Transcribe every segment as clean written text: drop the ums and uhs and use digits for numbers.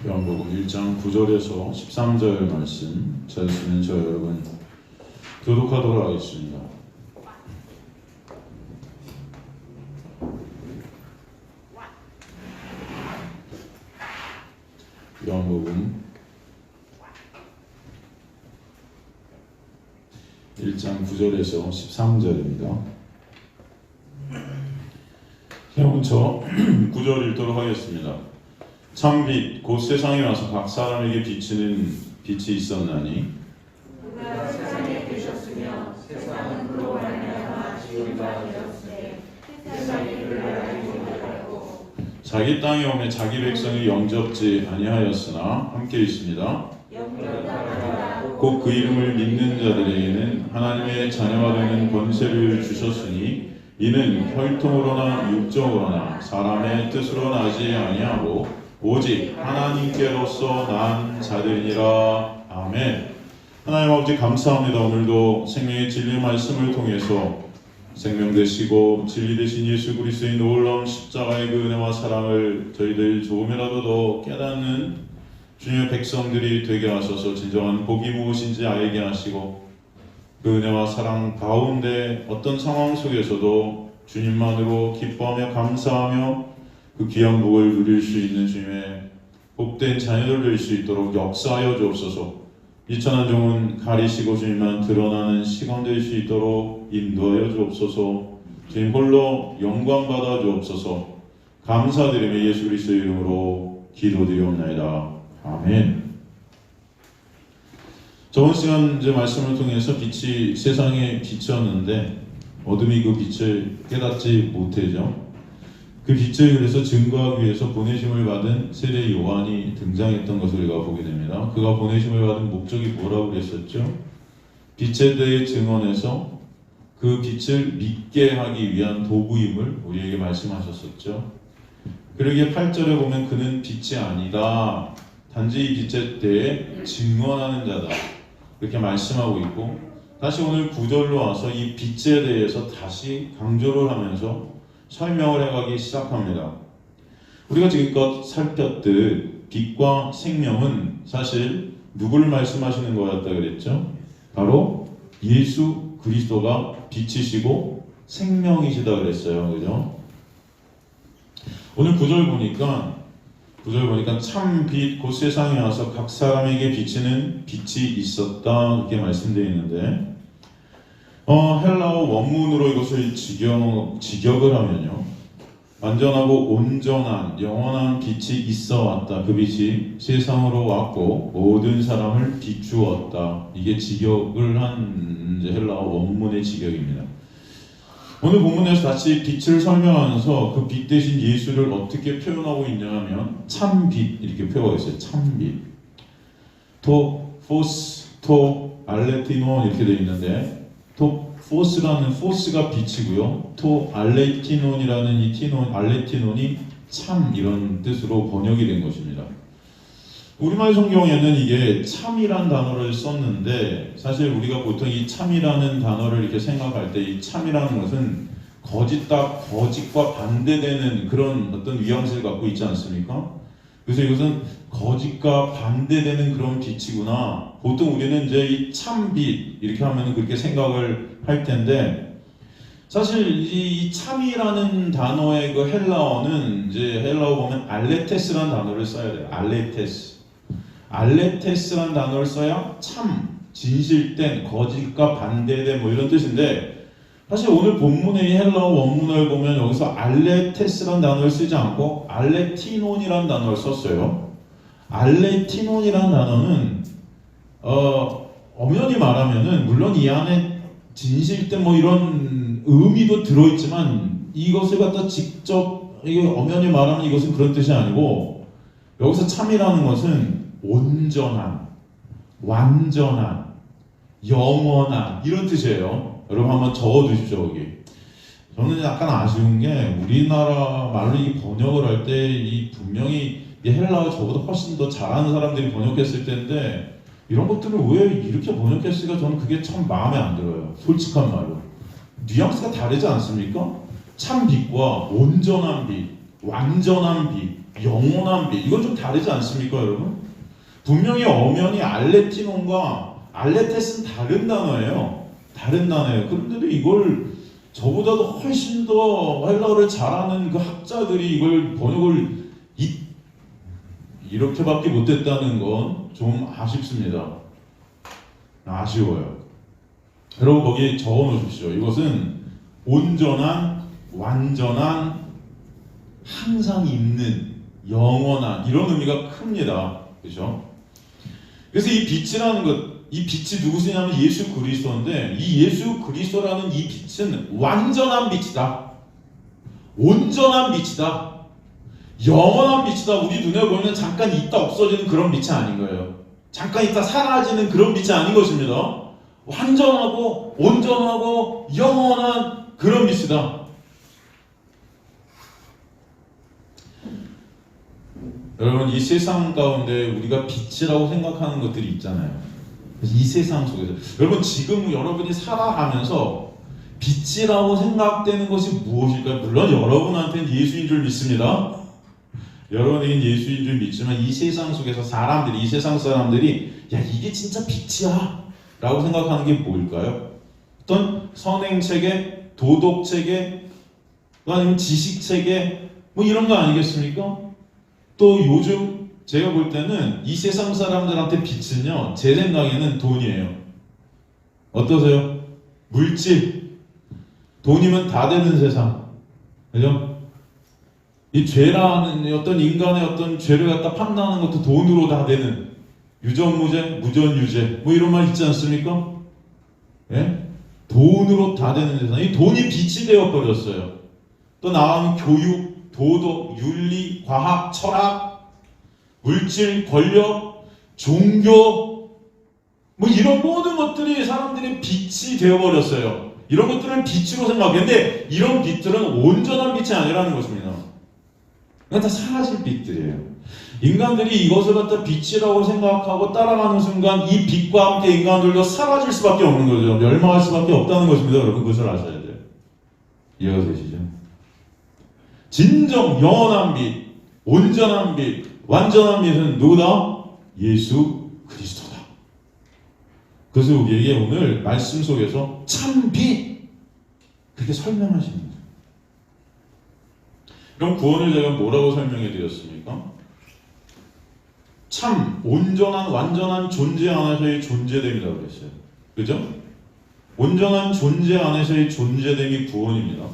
요한복음 1장 9절에서 13절 말씀 찾으시면 저 여러분 교독하도록 하겠습니다. 요한복음 1장 9절에서 13절입니다. 형은 저 9절 읽도록 하겠습니다. 참 빛 곧 세상에 와서 각 사람에게 비치는 빛이 있었나니 그가 세상에 계셨으며 세상은 그로 말미암아 지은 바 되었으되 세상이 그를 알지 못하고 자기 땅에 오매 자기 백성이 영접지 아니하였으나 함께 있습니다. 곧 그 이름을 믿는 자들에게는 하나님의 자녀가 되는 권세를 주셨으니 이는 혈통으로나 육정으로나 사람의 뜻으로 나지 아니하고 오직 하나님께로서 난 자들이니라. 아멘. 하나님 아버지 감사합니다. 오늘도 생명의 진리의 말씀을 통해서 생명 되시고 진리 되신 예수 그리스도의 놀라운 십자가의 그 은혜와 사랑을 저희들 조금이라도 더 깨닫는 주님의 백성들이 되게 하셔서 진정한 복이 무엇인지 알게 하시고 그 은혜와 사랑 가운데 어떤 상황 속에서도 주님만으로 기뻐하며 감사하며 그 귀한 복을 누릴 수 있는 주님의 복된 자녀들 될 수 있도록 역사하여 주옵소서. 이 천한 종은 가리시고 주님만 드러나는 시간 될 수 있도록 인도하여 주옵소서. 주님 홀로 영광 받아 주옵소서. 감사드리며 예수 그리스도의 이름으로 기도드리옵나이다. 아멘. 저번 시간 이제 말씀을 통해서 빛이 세상에 비쳤는데 어둠이 그 빛을 깨닫지 못하죠. 그 빛을 그래서 증거하기 위해서 보내심을 받은 세례 요한이 등장했던 것을 우리가 보게 됩니다. 그가 보내심을 받은 목적이 뭐라고 그랬었죠? 빛에 대해 증언해서 그 빛을 믿게 하기 위한 도구임을 우리에게 말씀하셨었죠. 그러기에 8절에 보면 그는 빛이 아니다. 단지 이 빛에 대해 증언하는 자다. 이렇게 말씀하고 있고 다시 오늘 9절로 와서 이 빛에 대해서 다시 강조를 하면서 설명을 해가기 시작합니다. 우리가 지금껏 살폈듯 빛과 생명은 사실 누구를 말씀하시는 거였다 그랬죠? 바로 예수 그리스도가 빛이시고 생명이시다 그랬어요. 그죠? 오늘 9절 보니까 참 빛 곧 세상에 와서 각 사람에게 비치는 빛이 있었다 이렇게 말씀되어 있는데 헬라어 원문으로 이것을 직역을 하면요. 완전하고 온전한 영원한 빛이 있어 왔다. 그 빛이 세상으로 왔고 모든 사람을 비추었다. 이게 직역을 한 헬라어 원문의 직역입니다. 오늘 본문에서 다시 빛을 설명하면서 그 빛 대신 예수를 어떻게 표현하고 있냐면 참빛 이렇게 표현하고 있어요. 참빛. 토, 포스, 토, 알레티노 이렇게 되어 있는데 토 포스라는 포스가 빛이고요. 토 알레티논이라는 이 티논 알레티논이 참 이런 뜻으로 번역이 된 것입니다. 우리말 성경에는 이게 참이란 단어를 썼는데 사실 우리가 보통 이 참이라는 단어를 이렇게 생각할 때 이 참이라는 것은 거짓과 반대되는 그런 어떤 뉘앙스를 갖고 있지 않습니까? 그래서 이것은 거짓과 반대되는 그런 빛이구나. 보통 우리는 이제 이 참빛 이렇게 하면 그렇게 생각을 할 텐데 사실 이 참이라는 단어의 그 헬라어는 이제 헬라어 보면 알레테스라는 단어를 써야 돼요. 알레테스라는 단어를 써야 참, 진실된, 거짓과 반대된 뭐 이런 뜻인데 사실 오늘 본문의 헬라어 원문을 보면 여기서 알레테스라는 단어를 쓰지 않고 알레티논이라는 단어를 썼어요. 알레티논이라는 단어는 엄연히 말하면은 물론 이 안에 진실된 뭐 이런 의미도 들어있지만 이것을 갖다 직접 엄연히 말하면 이것은 그런 뜻이 아니고 여기서 참이라는 것은 온전한, 완전한, 영원한 이런 뜻이에요. 여러분 한번 적어두십시오. 여기. 저는 약간 아쉬운 게 우리나라 말로 이 번역을 할 때 이 분명히 이 헬라어 저보다 훨씬 더 잘하는 사람들이 번역했을 텐데 이런 것들을 왜 이렇게 번역했을까 저는 그게 참 마음에 안 들어요. 솔직한 말로. 뉘앙스가 다르지 않습니까? 참 빛과 온전한 빛, 완전한 빛, 영원한 빛. 이건 좀 다르지 않습니까, 여러분? 분명히 엄연히 알레티논과 알레테스는 다른 단어예요. 다른 단어예요. 그런데도 이걸 저보다도 훨씬 더 헬라어를 잘하는 그 학자들이 이걸 번역을 이렇게밖에 못했다는 건 좀 아쉽습니다. 아쉬워요. 여러분 거기에 적어 놓으십시오. 이것은 온전한, 완전한, 항상 있는, 영원한 이런 의미가 큽니다. 그렇죠? 그래서 이 빛이라는 것, 이 빛이 누구시냐면 예수 그리스도인데 이 예수 그리스도라는 이 빛은 완전한 빛이다. 온전한 빛이다. 영원한 빛이다. 우리 눈에 보이면 잠깐 있다 없어지는 그런 빛이 아닌 거예요. 잠깐 있다 사라지는 그런 빛이 아닌 것입니다. 완전하고 온전하고 영원한 그런 빛이다. 여러분 이 세상 가운데 우리가 빛이라고 생각하는 것들이 있잖아요. 그래서 이 세상 속에서 여러분 지금 여러분이 살아가면서 빛이라고 생각되는 것이 무엇일까요? 물론 여러분한테는 예수인 줄 믿습니다. 여러분에겐 예수인 줄 믿지만 이 세상 속에서 사람들이, 이 세상 사람들이 야 이게 진짜 빛이야 라고 생각하는 게 뭘까요? 어떤 선행체계, 도덕체계, 아니면 지식체계 뭐 이런 거 아니겠습니까? 또 요즘 제가 볼 때는 이 세상 사람들한테 빛은요 제 생각에는 돈이에요. 어떠세요? 물질, 돈이면 다 되는 세상, 그죠? 이 죄라는 어떤 인간의 어떤 죄를 갖다 판단하는 것도 돈으로 다 되는 유전무죄, 무전유죄 뭐 이런 말 있지 않습니까? 예? 돈으로 다 되는 세상. 이 돈이 빛이 되어 버렸어요. 또 나가면 교육, 도덕, 윤리, 과학, 철학, 물질, 권력, 종교 뭐 이런 모든 것들이 사람들의 빛이 되어 버렸어요. 이런 것들을 빛으로 생각했는데 이런 빛들은 온전한 빛이 아니라는 것입니다. 이건 다 사라질 빛들이에요. 인간들이 이것을 갖다 빛이라고 생각하고 따라가는 순간 이 빛과 함께 인간들도 사라질 수밖에 없는 거죠. 멸망할 수밖에 없다는 것입니다. 여러분 그것을 아셔야 돼요. 이해가 되시죠? 진정 영원한 빛, 온전한 빛, 완전한 빛은 누구다? 예수 그리스도다. 그래서 우리에게 오늘 말씀 속에서 참 빛 그렇게 설명하십니다. 그럼 구원을 제가 뭐라고 설명해 드렸습니까? 참 온전한 완전한 존재 안에서의 존재됨이라고 그랬어요. 그죠? 온전한 존재 안에서의 존재됨이 구원입니다.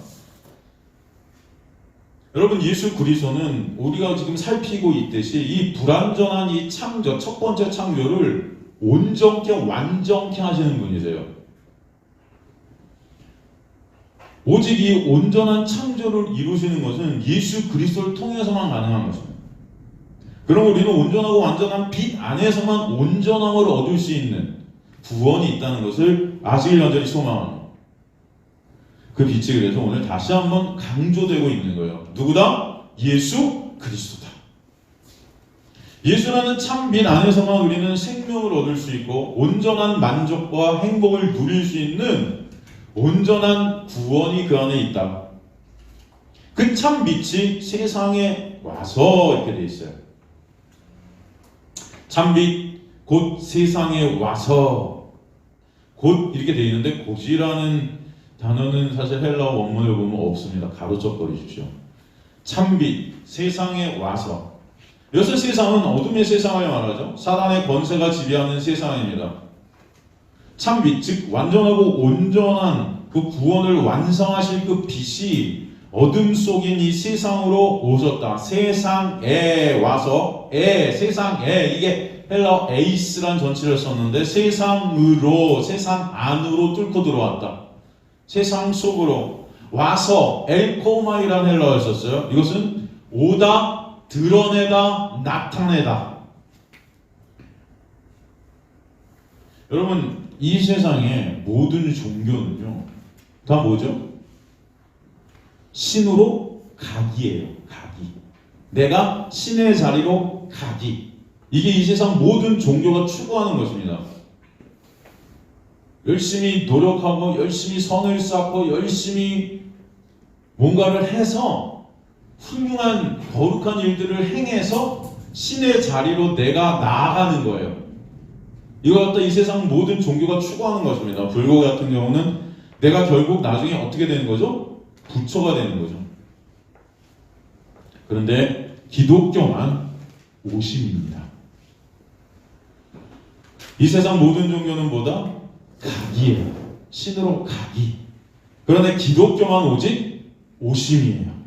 여러분 예수 그리스도는 우리가 지금 살피고 있듯이 이 불완전한 이 창조, 첫 번째 창조를 온전케 완전케 하시는 분이세요. 오직 이 온전한 창조를 이루시는 것은 예수 그리스도를 통해서만 가능한 것입니다. 그럼 우리는 온전하고 완전한 빛 안에서만 온전함을 얻을 수 있는 구원이 있다는 것을 아시길 간절히 소망합니다. 그 빛이 그래서 오늘 다시 한번 강조되고 있는 거예요. 누구다? 예수 그리스도다. 예수라는 참 빛 안에서만 우리는 생명을 얻을 수 있고 온전한 만족과 행복을 누릴 수 있는 온전한 구원이 그 안에 있다. 그 참 빛이 세상에 와서 이렇게 돼 있어요. 참 빛 곧 세상에 와서 곧 이렇게 돼 있는데 곧이라는 단어는 사실 헬라어 원문을 보면 없습니다. 가로쳐 버리십시오. 참 빛 세상에 와서. 여기서 세상은 어둠의 세상을 말하죠. 사단의 권세가 지배하는 세상입니다. 참 빛, 즉 완전하고 온전한 그 구원을 완성하실 그 빛이 어둠 속인 이 세상으로 오셨다. 세상에 와서 세상에 이게 헬라어 에이스란 전치를 썼는데 세상으로 세상 안으로 뚫고 들어왔다. 세상 속으로 와서 엘코마이라는 헬라어를 썼어요. 이것은 오다, 드러내다, 나타내다. 여러분 이 세상의 모든 종교는요 다 뭐죠? 신으로 가기예요. 가기. 내가 신의 자리로 가기. 이게 이 세상 모든 종교가 추구하는 것입니다. 열심히 노력하고 열심히 선을 쌓고 열심히 뭔가를 해서 훌륭한 거룩한 일들을 행해서 신의 자리로 내가 나아가는 거예요. 이거 갖다 이 세상 모든 종교가 추구하는 것입니다. 불교 같은 경우는 내가 결국 나중에 어떻게 되는 거죠? 부처가 되는 거죠. 그런데 기독교만 오심입니다. 이 세상 모든 종교는 뭐다? 가기예요. 신으로 가기. 그런데 기독교만 오직 오심이에요.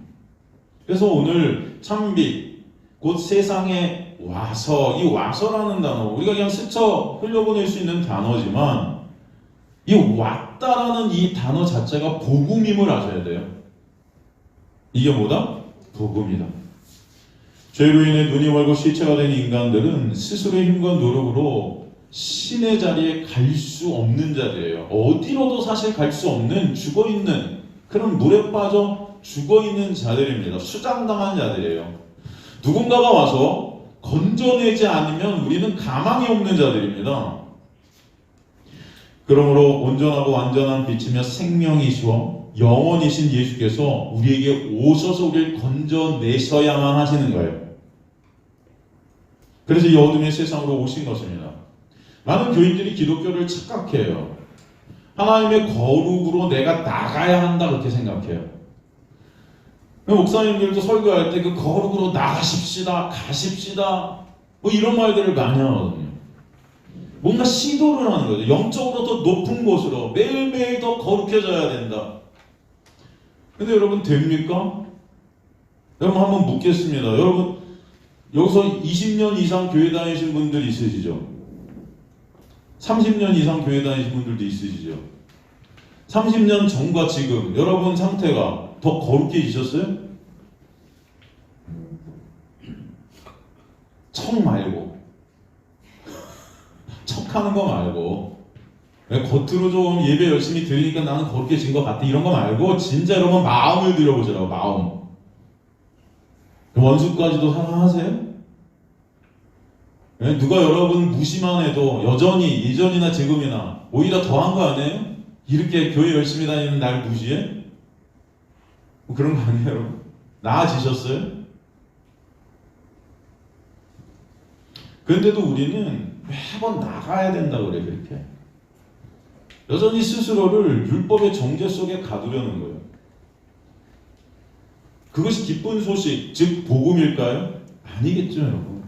그래서 오늘 참빛 곧 세상에 와서, 이 와서라는 단어 우리가 그냥 스쳐 흘려보낼 수 있는 단어지만 이 왔다라는 이 단어 자체가 복음임을 아셔야 돼요. 이게 뭐다? 복음이다. 죄로 인해 눈이 멀고 시체가 된 인간들은 스스로의 힘과 노력으로 신의 자리에 갈 수 없는 자들이에요. 어디로도 사실 갈 수 없는 죽어있는 그런 물에 빠져 죽어있는 자들입니다. 수장당한 자들이에요. 누군가가 와서 건져내지 않으면 우리는 가망이 없는 자들입니다. 그러므로 온전하고 완전한 빛이며 생명이시오 영원이신 예수께서 우리에게 오셔서 우리를 건져내셔야만 하시는 거예요. 그래서 이 어둠의 세상으로 오신 것입니다. 많은 교인들이 기독교를 착각해요. 하나님의 거룩으로 내가 나가야 한다 그렇게 생각해요. 목사님들도 설교할 때 그 거룩으로 나가십시다, 가십시다 뭐 이런 말들을 많이 하거든요. 뭔가 시도를 하는 거죠. 영적으로 더 높은 곳으로 매일매일 더 거룩해져야 된다. 근데 여러분 됩니까? 여러분 한번 묻겠습니다. 여러분 여기서 20년 이상 교회 다니신 분들 있으시죠? 30년 이상 교회 다니신 분들도 있으시죠? 30년 전과 지금 여러분 상태가 더 거룩해지셨어요? 척 말고 척하는 거 말고 겉으로 좀 예배 열심히 드리니까 나는 거룩해진 것 같아 이런 거 말고 진짜 여러분 마음을 들여보시라고. 마음. 원수까지도 사랑하세요? 누가 여러분 무시만 해도 여전히 예전이나 지금이나 오히려 더한 거 아니에요? 이렇게 교회 열심히 다니는 날 무시해? 뭐 그런 거 아니에요 여러분? 나아지셨어요? 그런데도 우리는 매번 나가야 된다 그래. 그렇게 여전히 스스로를 율법의 정죄 속에 가두려는 거예요. 그것이 기쁜 소식 즉 복음일까요? 아니겠죠 여러분.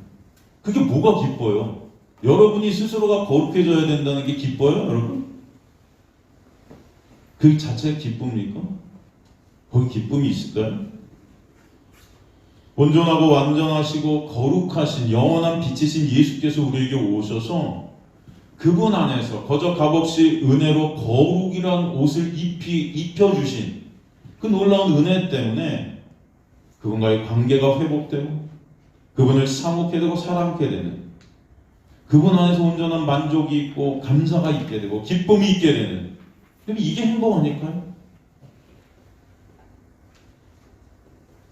그게 뭐가 기뻐요? 여러분이 스스로가 거룩해져야 된다는 게 기뻐요 여러분? 그 자체가 기쁩니까? 거기 기쁨이 있을까요? 온전하고 완전하시고 거룩하신 영원한 빛이신 예수께서 우리에게 오셔서 그분 안에서 거저 값없이 은혜로 거룩이란 옷을 입혀주신 그 놀라운 은혜 때문에 그분과의 관계가 회복되고 그분을 사모하게 되고 사랑하게 되는 그분 안에서 온전한 만족이 있고 감사가 있게 되고 기쁨이 있게 되는 이게 행복 아닐까요?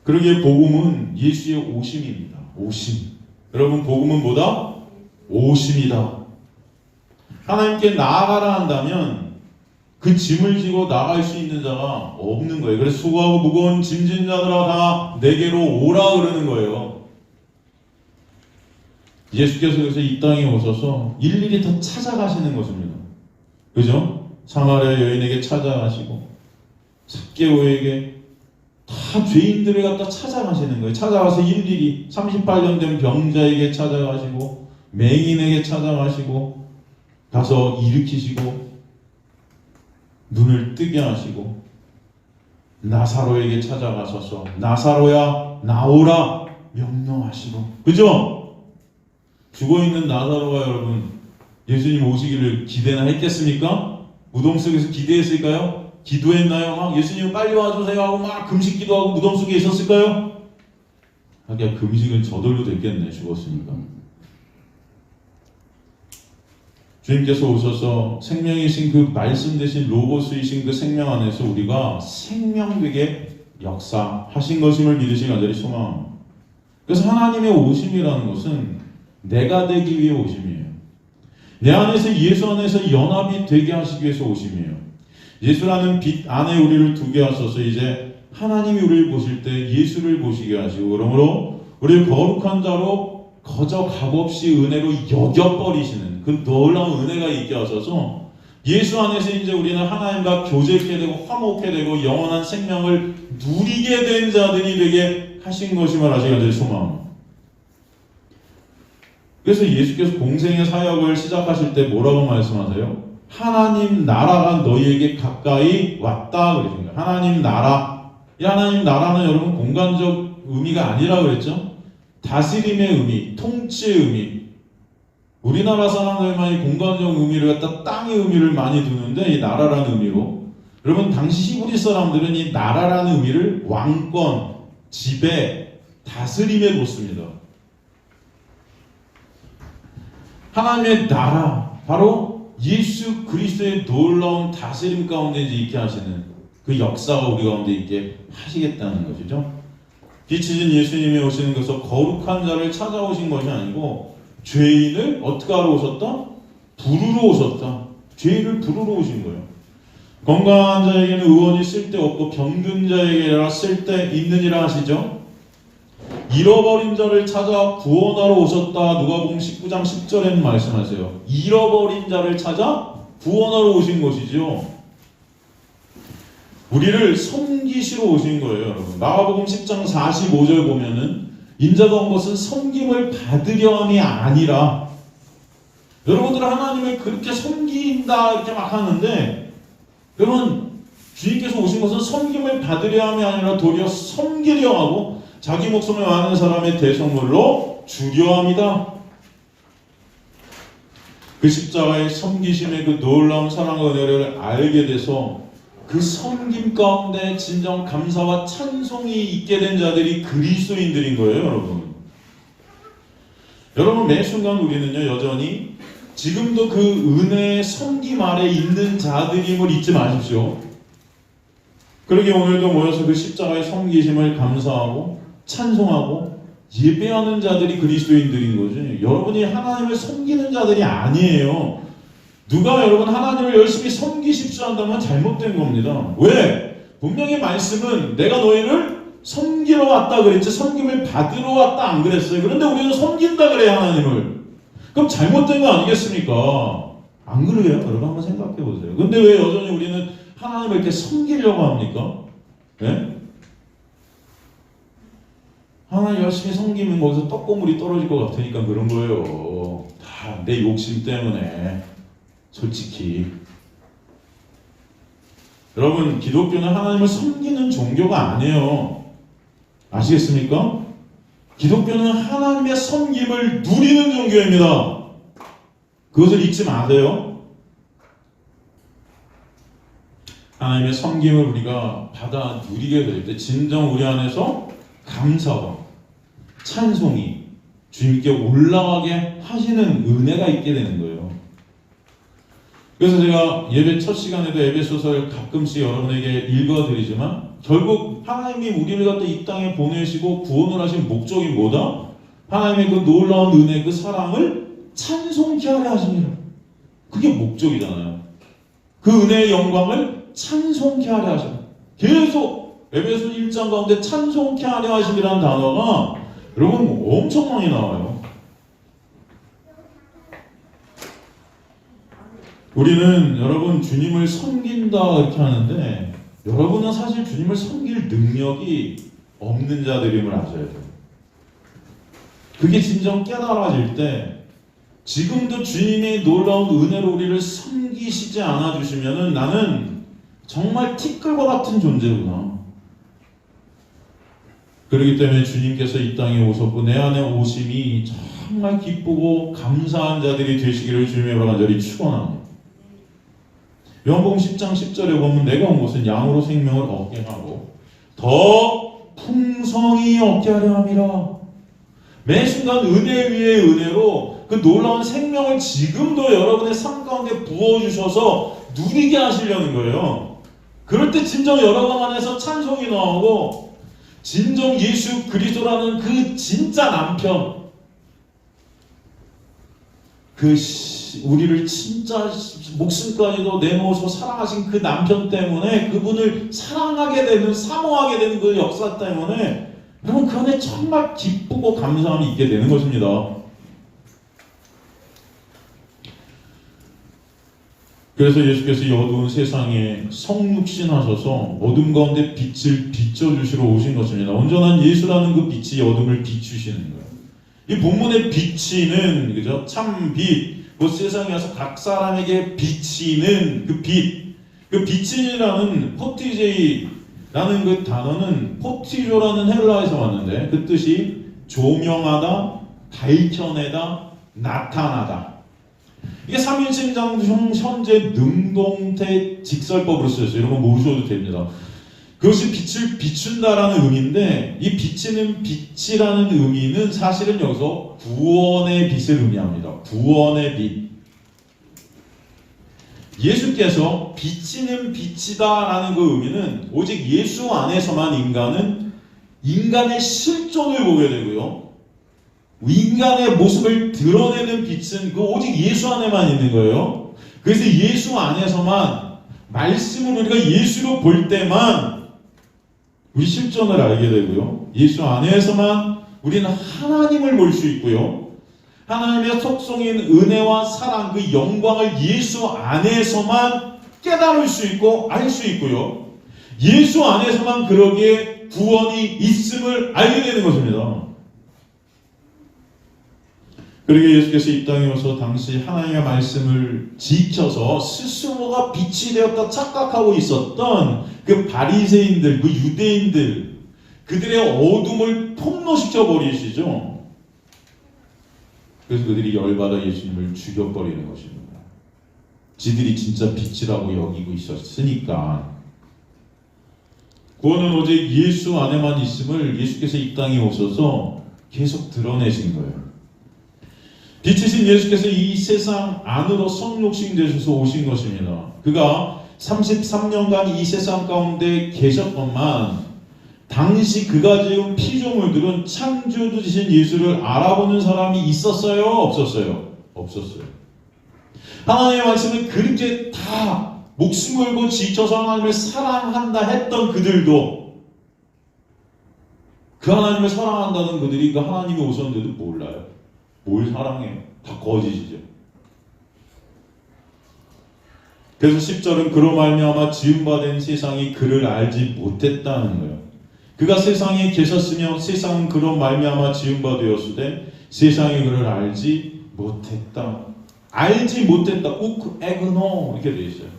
그러기에 복음은 예수의 오심입니다. 오심. 여러분 복음은 뭐다? 오심이다. 하나님께 나아가라 한다면 그 짐을 지고 나갈 수 있는 자가 없는 거예요. 그래서 수고하고 무거운 짐진 자들아 다 내게로 오라 그러는 거예요. 예수께서 그래서 이 땅에 오셔서 일일이 더 찾아가시는 것입니다. 그죠? 사마리아 여인에게 찾아가시고 삭개오에게 다 죄인들을 갖다 찾아가시는 거예요. 찾아가서 일일이 38년 된 병자에게 찾아가시고 맹인에게 찾아가시고 가서 일으키시고 눈을 뜨게 하시고 나사로에게 찾아가셔서 나사로야 나오라 명령하시고 그죠? 죽어있는 나사로가 여러분 예수님 오시기를 기대나 했겠습니까? 무덤 속에서 기대했을까요? 기도했나요? 막 예수님 빨리 와주세요 하고 막 금식 기도하고 무덤 속에 있었을까요? 하기야 금식은 저절로 됐겠네 죽었으니까. 주님께서 오셔서 생명이신 그 말씀 대신 로고스이신 그 생명 안에서 우리가 생명되게 역사하신 것임을 믿으시기 간절히 소망합니다. 그래서 하나님의 오심이라는 것은 내가 되기 위해 오심이에요. 내 안에서 예수 안에서 연합이 되게 하시기 위해서 오심이에요. 예수라는 빛 안에 우리를 두게 하셔서 이제 하나님이 우리를 보실 때 예수를 보시게 하시고, 그러므로 우리를 거룩한 자로 거저 값없이 은혜로 여겨버리시는 그 놀라운 은혜가 있게 하셔서 예수 안에서 이제 우리는 하나님과 교제케 되고 화목케 되고 영원한 생명을 누리게 된 자들이 되게 하신 것이 말하시는 제 소망. 그래서 예수께서 공생의 사역을 시작하실 때 뭐라고 말씀하세요? 하나님 나라가 너희에게 가까이 왔다 그러신 거예요. 하나님 나라. 이 하나님 나라는 여러분 공간적 의미가 아니라 그랬죠? 다스림의 의미, 통치의 의미. 우리나라 사람들만이 공간적 의미를 갖다 땅의 의미를 많이 두는데 이 나라라는 의미로. 여러분 당시 히브리 사람들은 이 나라라는 의미를 왕권, 지배, 다스림에 뒀습니다. 하나님의 나라, 바로 예수 그리스도의 놀라운 다스림 가운데 있게 하시는 그 역사가 우리 가운데 있게 하시겠다는 것이죠. 빛이신 예수님이 오시는 것은 거룩한 자를 찾아오신 것이 아니고 죄인을 어떻게 하러 오셨다? 부르러 오셨다. 죄인을 부르러 오신 거예요. 건강한 자에게는 의원이 쓸데없고 병든 자에게라 쓸데있느니라 하시죠. 잃어버린 자를 찾아 구원하러 오셨다. 누가복음 19장 10절에는 말씀하세요. 잃어버린 자를 찾아 구원하러 오신 것이죠. 우리를 섬기시러 오신 거예요, 여러분. 마가복음 10장 45절 보면은 인자가 온 것은 섬김을 받으려 함이 아니라, 여러분들 하나님을 그렇게 섬긴다 이렇게 막 하는데, 여러분 주님께서 오신 것은 섬김을 받으려 함이 아니라 도리어 섬기려 하고 자기 목숨을 많은 사람의 대성물로 주려 합니다. 그 십자가의 섬기심의 그 놀라운 사랑과 은혜를 알게 돼서 그 섬김 가운데 진정 감사와 찬송이 있게 된 자들이 그리스도인들인 거예요, 여러분. 여러분 매 순간 우리는요 여전히 지금도 그 은혜의 섬김 아래 있는 자들임을 잊지 마십시오. 그러게 오늘도 모여서 그 십자가의 섬기심을 감사하고 찬송하고 예배하는 자들이 그리스도인들인 거지. 여러분이 하나님을 섬기는 자들이 아니에요. 누가 여러분 하나님을 열심히 섬기십시오 한다면 잘못된 겁니다. 왜? 분명히 말씀은 내가 너희를 섬기러 왔다 그랬지 섬김을 받으러 왔다 안 그랬어요. 그런데 우리는 섬긴다 그래요 하나님을. 그럼 잘못된 거 아니겠습니까? 안 그래요? 여러분 한번 생각해 보세요. 근데 왜 여전히 우리는 하나님을 이렇게 섬기려고 합니까? 네? 하나님 열심히 섬기면 거기서 떡고물이 떨어질 것 같으니까 그런 거예요. 다 내 욕심 때문에. 솔직히 여러분 기독교는 하나님을 섬기는 종교가 아니에요. 아시겠습니까? 기독교는 하나님의 섬김을 누리는 종교입니다. 그것을 잊지 마세요. 하나님의 섬김을 우리가 받아 누리게 될 때 진정 우리 안에서 감사와 찬송이 주님께 올라가게 하시는 은혜가 있게 되는 거예요. 그래서 제가 예배 첫 시간에도 에베소서를 가끔씩 여러분에게 읽어드리지만 결국 하나님이 우리를 갖다 이 땅에 보내시고 구원을 하신 목적이 뭐다? 하나님의 그 놀라운 은혜, 그 사랑을 찬송케 하려 하십니다. 그게 목적이잖아요. 그 은혜의 영광을 찬송케 하려 하십니다. 계속 에베소 1장 가운데 찬송케 하려 하심이라는 단어가 여러분 엄청 많이 나와요. 우리는 여러분 주님을 섬긴다 이렇게 하는데 여러분은 사실 주님을 섬길 능력이 없는 자들임을 아셔야 돼요. 그게 진정 깨달아질 때 지금도 주님의 놀라운 은혜로 우리를 섬기시지 않아 주시면은 나는 정말 티끌과 같은 존재구나. 그렇기 때문에 주님께서 이 땅에 오셨고 내 안에 오심이 정말 기쁘고 감사한 자들이 되시기를 주님의 간절히 축원합니다. 요한복음 10장 10절에 보면 내가 온 것은 양으로 생명을 얻게 하고 더 풍성히 얻게 하려 함이라. 매 순간 은혜 위에 은혜로 그 놀라운 생명을 지금도 여러분의 삶 가운데 부어주셔서 누리게 하시려는 거예요. 그럴 때 진정 여러분 안에서 찬송이 나오고 진정 예수 그리스도라는 그 진짜 남편, 그 우리를 진짜 목숨까지도 내놓으셔 사랑하신 그 남편 때문에 그분을 사랑하게 되는, 사모하게 되는 그 역사 때문에 여러분 그 안에 정말 기쁘고 감사함이 있게 되는 것입니다. 그래서 예수께서 이 어두운 세상에 성육신하셔서 어둠 가운데 빛을 비춰주시러 오신 것입니다. 온전한 예수라는 그 빛이 어둠을 비추시는 거예요. 이 본문의 비치는, 그죠? 참 빛, 그 세상에 와서 각 사람에게 비치는 그 빛, 그 비치라는 포티제이라는 그 단어는 포티조라는 헬라에서 왔는데 그 뜻이 조명하다, 밝혀내다, 나타나다. 이게 3인칭 중 현재 능동태 직설법으로 쓰였어요. 이런 거 모르셔도 됩니다. 그것이 빛을 비춘다라는 의미인데 이 비치는 빛이라는 의미는 사실은 여기서 구원의 빛을 의미합니다. 구원의 빛. 예수께서 비치는 빛이다라는 그 의미는 오직 예수 안에서만 인간은 인간의 실존을 보게 되고요. 인간의 모습을 드러내는 빛은 그 오직 예수 안에만 있는 거예요. 그래서 예수 안에서만 말씀을 우리가 예수로 볼 때만 우리 실존을 알게 되고요. 예수 안에서만 우리는 하나님을 볼 수 있고요. 하나님의 속성인 은혜와 사랑, 그 영광을 예수 안에서만 깨달을 수 있고 알 수 있고요. 예수 안에서만 그러기에 구원이 있음을 알게 되는 것입니다. 그러게 예수께서 이 땅에 오셔서 당시 하나님의 말씀을 지켜서 스스로가 빛이 되었다 착각하고 있었던 그 바리새인들, 그 유대인들, 그들의 어둠을 폭로시켜 버리시죠. 그래서 그들이 열받아 예수님을 죽여버리는 것입니다. 지들이 진짜 빛이라고 여기고 있었으니까. 구원은 오직 예수 안에만 있음을 예수께서 이 땅에 오셔서 계속 드러내신 거예요. 빛이신 예수께서 이 세상 안으로 성육신 되셔서 오신 것입니다. 그가 33년간 이 세상 가운데 계셨건만 당시 그가 지은 피조물들은 창조주이신 예수를 알아보는 사람이 있었어요? 없었어요? 없었어요. 하나님의 말씀을 그렇게 다 목숨 걸고 지켜서 하나님을 사랑한다 했던 그들도 그 하나님을 사랑한다는 그들이 그 하나님이 오셨는데도 몰라요. 뭘 사랑해요? 다 거짓이죠. 그래서 10절은 그로 말미암아 지음받은 세상이 그를 알지 못했다는 거예요. 그가 세상에 계셨으며 세상은 그로 말미암아 지음받으었으되 세상이 그를 알지 못했다. 알지 못했다. 우크 에그노 이렇게 되어 있어요.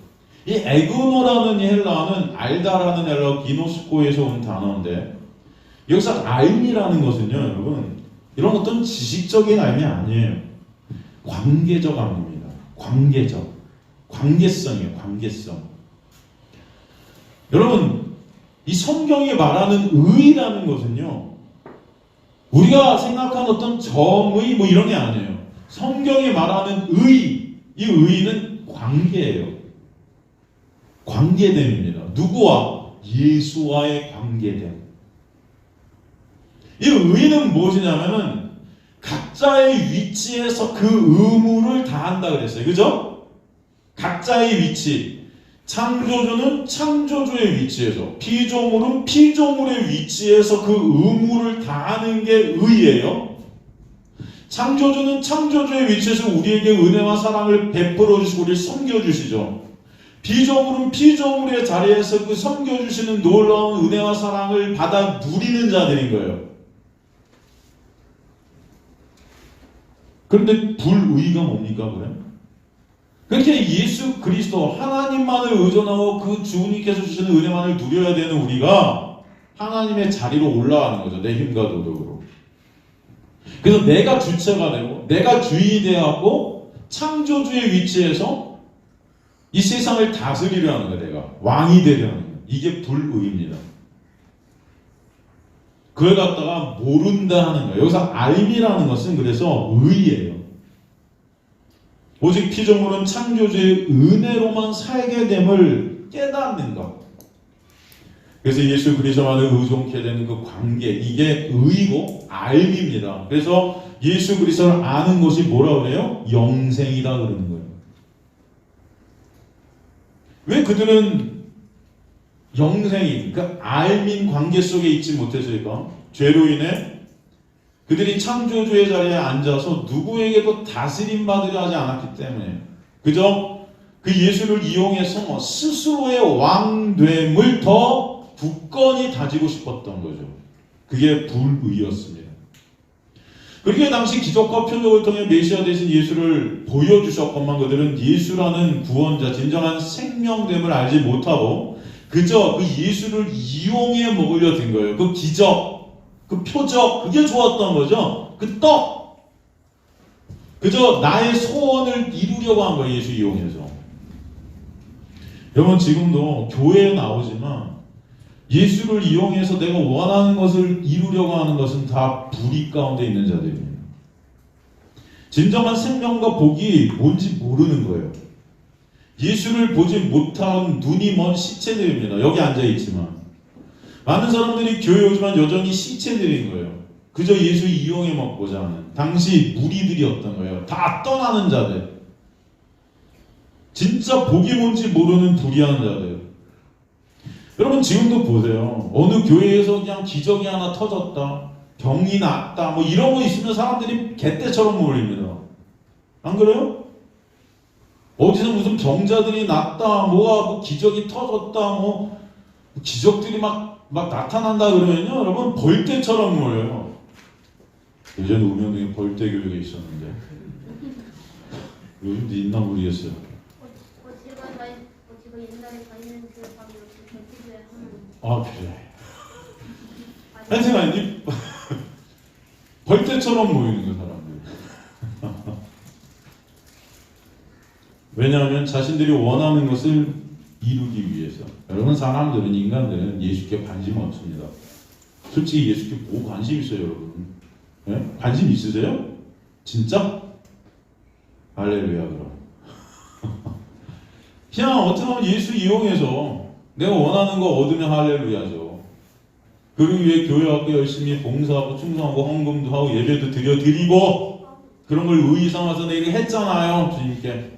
이 에그노라는 헬라어는 알다라는 헬라어 기노스코에서 온 단어인데 여기서 알미라는 것은요, 여러분 이런 어떤 지식적인 알미 아니에요. 관계적 알미입니다. 관계적. 관계성이에요. 관계성. 여러분 이 성경이 말하는 의라는 것은요 우리가 생각한 어떤 정의 뭐 이런 게 아니에요. 성경이 말하는 의, 이 의는 관계예요. 관계됨입니다. 누구와? 예수와의 관계됨. 이 의는 무엇이냐면은 각자의 위치에서 그 의무를 다한다 그랬어요. 그죠? 각자의 위치. 창조주는 창조주의 위치에서, 피조물은 피조물의 위치에서 그 의무를 다하는 게 의예요. 창조주는 창조주의 위치에서 우리에게 은혜와 사랑을 베풀어 주시고 우리를 섬겨주시죠. 피조물은 피조물의 자리에서 그 섬겨주시는 놀라운 은혜와 사랑을 받아 누리는 자들인 거예요. 그런데 불의가 뭡니까 그래? 그렇게 예수 그리스도 하나님만을 의존하고 그 주님께서 주시는 은혜만을 누려야 되는 우리가 하나님의 자리로 올라가는 거죠. 내 힘과 노력으로. 그래서 내가 주체가 되고 내가 주인이 되어갖고 창조주의 위치에서 이 세상을 다스리려 하는 거야. 내가 왕이 되려 하는 거야. 이게 불의입니다. 그걸 갖다가 모른다 하는 거예요. 여기서 알미라는 것은 그래서 의예요. 오직 피조물은 창조주의 은혜로만 살게 됨을 깨닫는 것. 그래서 예수 그리스도만을 의존케 되는 그 관계, 이게 의이고 알미입니다. 그래서 예수 그리스도를 아는 것이 뭐라 그래요? 영생이다 그러는 거예요. 왜 그들은 영생이, 그러니까 알민 관계 속에 있지 못해서일까? 죄로 인해 그들이 창조주의 자리에 앉아서 누구에게도 다스림 받으려 하지 않았기 때문에 그저 그 예수를 이용해서 스스로의 왕됨을 더 굳건히 다지고 싶었던 거죠. 그게 불의였습니다. 그렇게 당시 기적과 표적을 통해 메시아 대신 예수를 보여주셨건만 그들은 예수라는 구원자, 진정한 생명됨을 알지 못하고 그저 그 예수를 이용해 먹으려 든 거예요. 그 기적, 그 표적, 그게 좋았던 거죠. 그 떡, 그저 나의 소원을 이루려고 한 거예요. 예수 이용해서. 여러분 지금도 교회에 나오지만 예수를 이용해서 내가 원하는 것을 이루려고 하는 것은 다 불의 가운데 있는 자들입니다. 진정한 생명과 복이 뭔지 모르는 거예요. 예수를 보지 못한 눈이 먼 시체들입니다. 여기 앉아있지만 많은 사람들이 교회 오지만 여전히 시체들인 거예요. 그저 예수 이용해 먹고자 하는 당시 무리들이었던 거예요. 다 떠나는 자들, 진짜 복이 뭔지 모르는 불의한 자들. 여러분 지금도 보세요. 어느 교회에서 그냥 기적이 하나 터졌다, 병이 났다, 뭐 이런 거 있으면 사람들이 개떼처럼 몰립니다. 안 그래요? 어디서 무슨 병자들이 났다, 뭐 기적이 터졌다, 뭐 기적들이 막 나타난다 그러면요, 여러분 벌떼처럼 몰려요. 예전에 우명동에 벌떼 교회가 있었는데 요즘도 있나 모르겠어요. 제가 옛날에 다니는 그 밥이 이렇게 결제를 하는. 아 그래. 하여튼 아니 벌떼처럼 모이는 거 사람들. 왜냐하면 자신들이 원하는 것을 이루기 위해서. 여러분 사람들은, 인간들은 예수께 관심 없습니다. 솔직히 예수께 뭐 관심 있어요 여러분? 네? 관심 있으세요? 진짜? 할렐루야 그럼. 그냥 어떻게 보면 예수 이용해서 내가 원하는 거 얻으면 할렐루야죠. 그러기 위해 교회 와서 열심히 봉사하고 충성하고 헌금도 하고 예배도 드리고 그런 걸 의의 삼아서 내가 했잖아요. 주님께.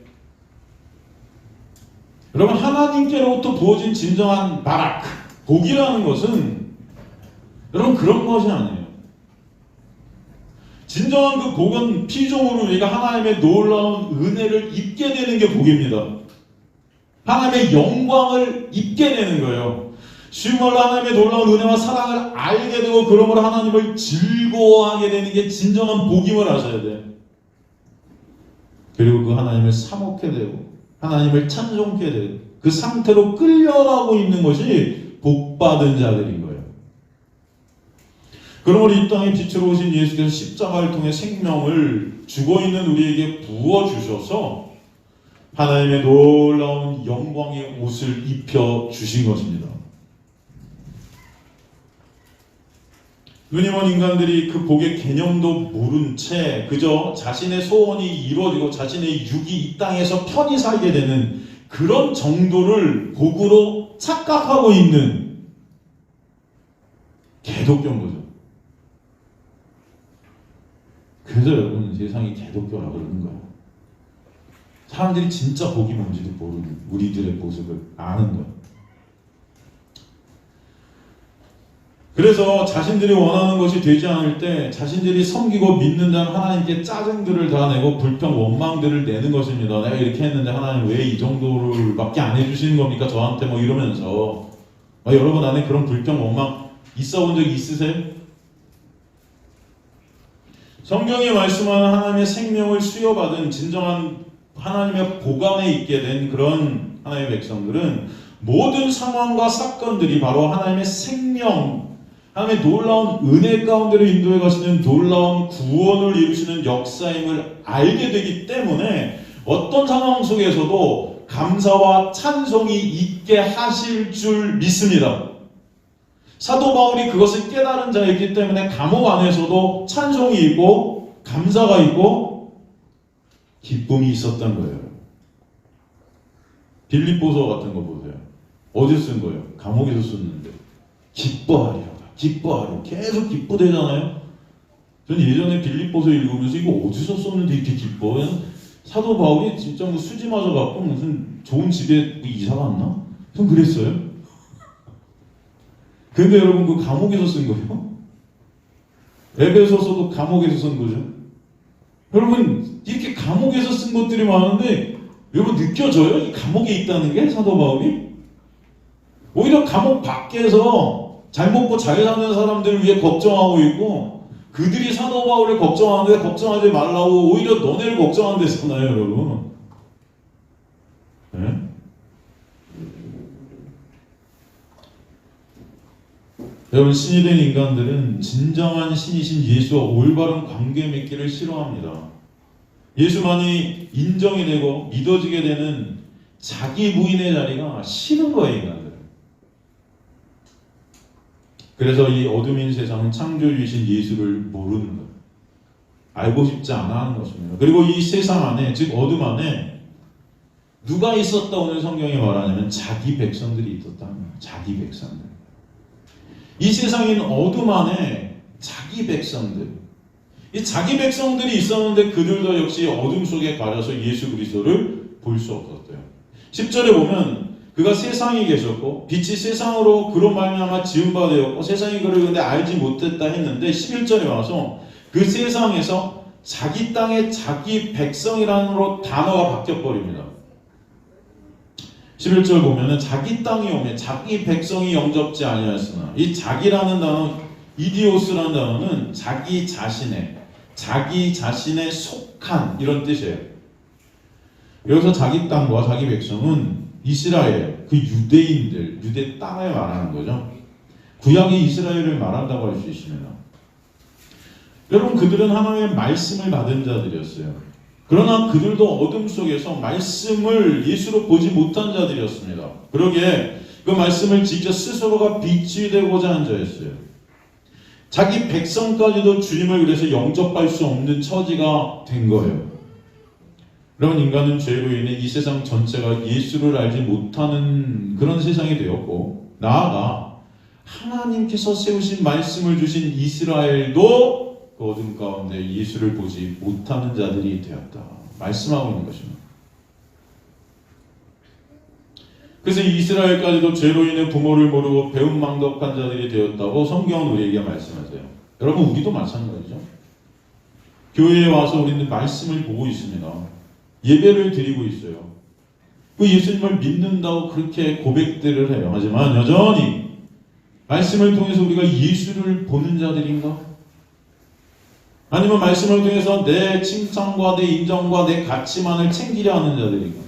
여러분 하나님께로부터 부어진 진정한 바락, 복이라는 것은 여러분 그런 것이 아니에요. 진정한 그 복은 피조물로 우리가 하나님의 놀라운 은혜를 입게 되는 게 복입니다. 하나님의 영광을 입게 되는 거예요. 쉬운 말로 하나님의 놀라운 은혜와 사랑을 알게 되고 그러므로 하나님을 즐거워하게 되는 게 진정한 복임을 아셔야 돼요. 그리고 그 하나님을 사모하게 되고 하나님을 찬송하게 되고 그 상태로 끌려가고 있는 것이 복받은 자들인 거예요. 그러므로 이 땅에 빛으로 오신 예수께서 십자가를 통해 생명을 죽어있는 우리에게 부어주셔서 하나님의 놀라운 영광의 옷을 입혀주신 것입니다. 눈이 먼 인간들이 그 복의 개념도 모른 채 그저 자신의 소원이 이루어지고 자신의 육이 이 땅에서 편히 살게 되는 그런 정도를 복으로 착각하고 있는 개독교인 거죠. 그래서 여러분 세상이 개독교라고 그러는 거예요. 사람들이 진짜 복이 뭔지도 모르는 우리들의 모습을 아는 거예요. 그래서 자신들이 원하는 것이 되지 않을 때 자신들이 섬기고 믿는다는 하나님께 짜증들을 다 내고 불평 원망들을 내는 것입니다. 내가 이렇게 했는데 하나님 왜 이 정도를 밖에 안 해주시는 겁니까 저한테, 뭐 이러면서. 여러분 안에 그런 불평 원망 있어 본 적 있으세요? 성경에 말씀하는 하나님의 생명을 수여받은 진정한 하나님의 보관에 있게 된 그런 하나님의 백성들은 모든 상황과 사건들이 바로 하나님의 생명, 하나님의 놀라운 은혜 가운데로 인도해 가시는 놀라운 구원을 이루시는 역사임을 알게 되기 때문에 어떤 상황 속에서도 감사와 찬송이 있게 하실 줄 믿습니다. 사도 바울이 그것을 깨달은 자이기 때문에 감옥 안에서도 찬송이 있고 감사가 있고 기쁨이 있었던 거예요. 빌립보서 같은 거 보세요. 어디서 쓴 거예요? 감옥에서 썼는데 기뻐하리라. 기뻐하리라. 계속 기쁘대잖아요. 전 예전에 빌립보서 읽으면서 이거 어디서 썼는데 이렇게 기뻐? 그냥 사도 바울이 진짜 뭐 수지 맞아갖고 무슨 좋은 집에 이사 갔나? 전 그랬어요. 근데 여러분 그 감옥에서 쓴 거예요? 에베소서도 감옥에서 쓴 거죠. 여러분 이렇게 감옥에서 쓴 것들이 많은데 여러분 느껴져요? 이 감옥에 있다는 게 사도 바울이? 오히려 감옥 밖에서 잘 먹고 잘 사는 사람들을 위해 걱정하고 있고 그들이 사도 바울을 걱정하는데 걱정하지 말라고 오히려 너네를 걱정하는 데잖아요, 여러분. 네? 여러분 신이 된 인간들은 진정한 신이신 예수와 올바른 관계 맺기를 싫어합니다. 예수만이 인정이 되고 믿어지게 되는 자기 부인의 자리가 싫은 거예요, 인간들은. 그래서 이 어둠인 세상은 창조주이신 예수를 모르는 거예요. 알고 싶지 않아 하는 것입니다. 그리고 이 세상 안에, 즉 어둠 안에 누가 있었다 오늘 성경이 말하냐면 자기 백성들이 있었다. 자기 백성들. 이 세상인 어둠 안에 자기 백성들. 이 자기 백성들이 있었는데 그들도 역시 어둠 속에 가려서 예수 그리스도를 볼 수 없었대요. 10절에 보면 그가 세상에 계셨고 빛이 세상으로 그로 말미암아 지은 바 되었고 세상이 그를 근데 알지 못했다 했는데 11절에 와서 그 세상에서 자기 땅의 자기 백성이라는 단어가 바뀌어 버립니다. 11절 보면은 자기 땅이 오매 자기 백성이 영접지 아니하였으나 이 자기라는 단어 이디오스라는 단어는 자기 자신의 속한 이런 뜻이에요. 여기서 자기 땅과 자기 백성은 이스라엘, 그 유대인들, 유대 땅을 말하는 거죠. 구약이 이스라엘을 말한다고 할 수 있습니다. 여러분 그들은 하나님의 말씀을 받은 자들이었어요. 그러나 그들도 어둠 속에서 말씀을 예수로 보지 못한 자들이었습니다. 그러기에 그 말씀을 지켜 스스로가 빛이 되고자 한 자였어요. 자기 백성까지도 주님을 그래서 영접할 수 없는 처지가 된 거예요. 그런 인간은 죄로 인해 이 세상 전체가 예수를 알지 못하는 그런 세상이 되었고 나아가 하나님께서 세우신 말씀을 주신 이스라엘도 그 어둠 가운데 예수를 보지 못하는 자들이 되었다. 말씀하고 있는 것입니다. 그래서 이스라엘까지도 죄로 인해 부모를 모르고 배은망덕한 자들이 되었다고 성경은 우리에게 말씀하세요. 여러분 우리도 마찬가지죠. 교회에 와서 우리는 말씀을 보고 있습니다. 예배를 드리고 있어요. 그 예수님을 믿는다고 그렇게 고백들을 해요. 하지만 여전히 말씀을 통해서 우리가 예수를 보는 자들인가? 아니면 말씀을 통해서 내 칭찬과 내 인정과 내 가치만을 챙기려 하는 자들인가?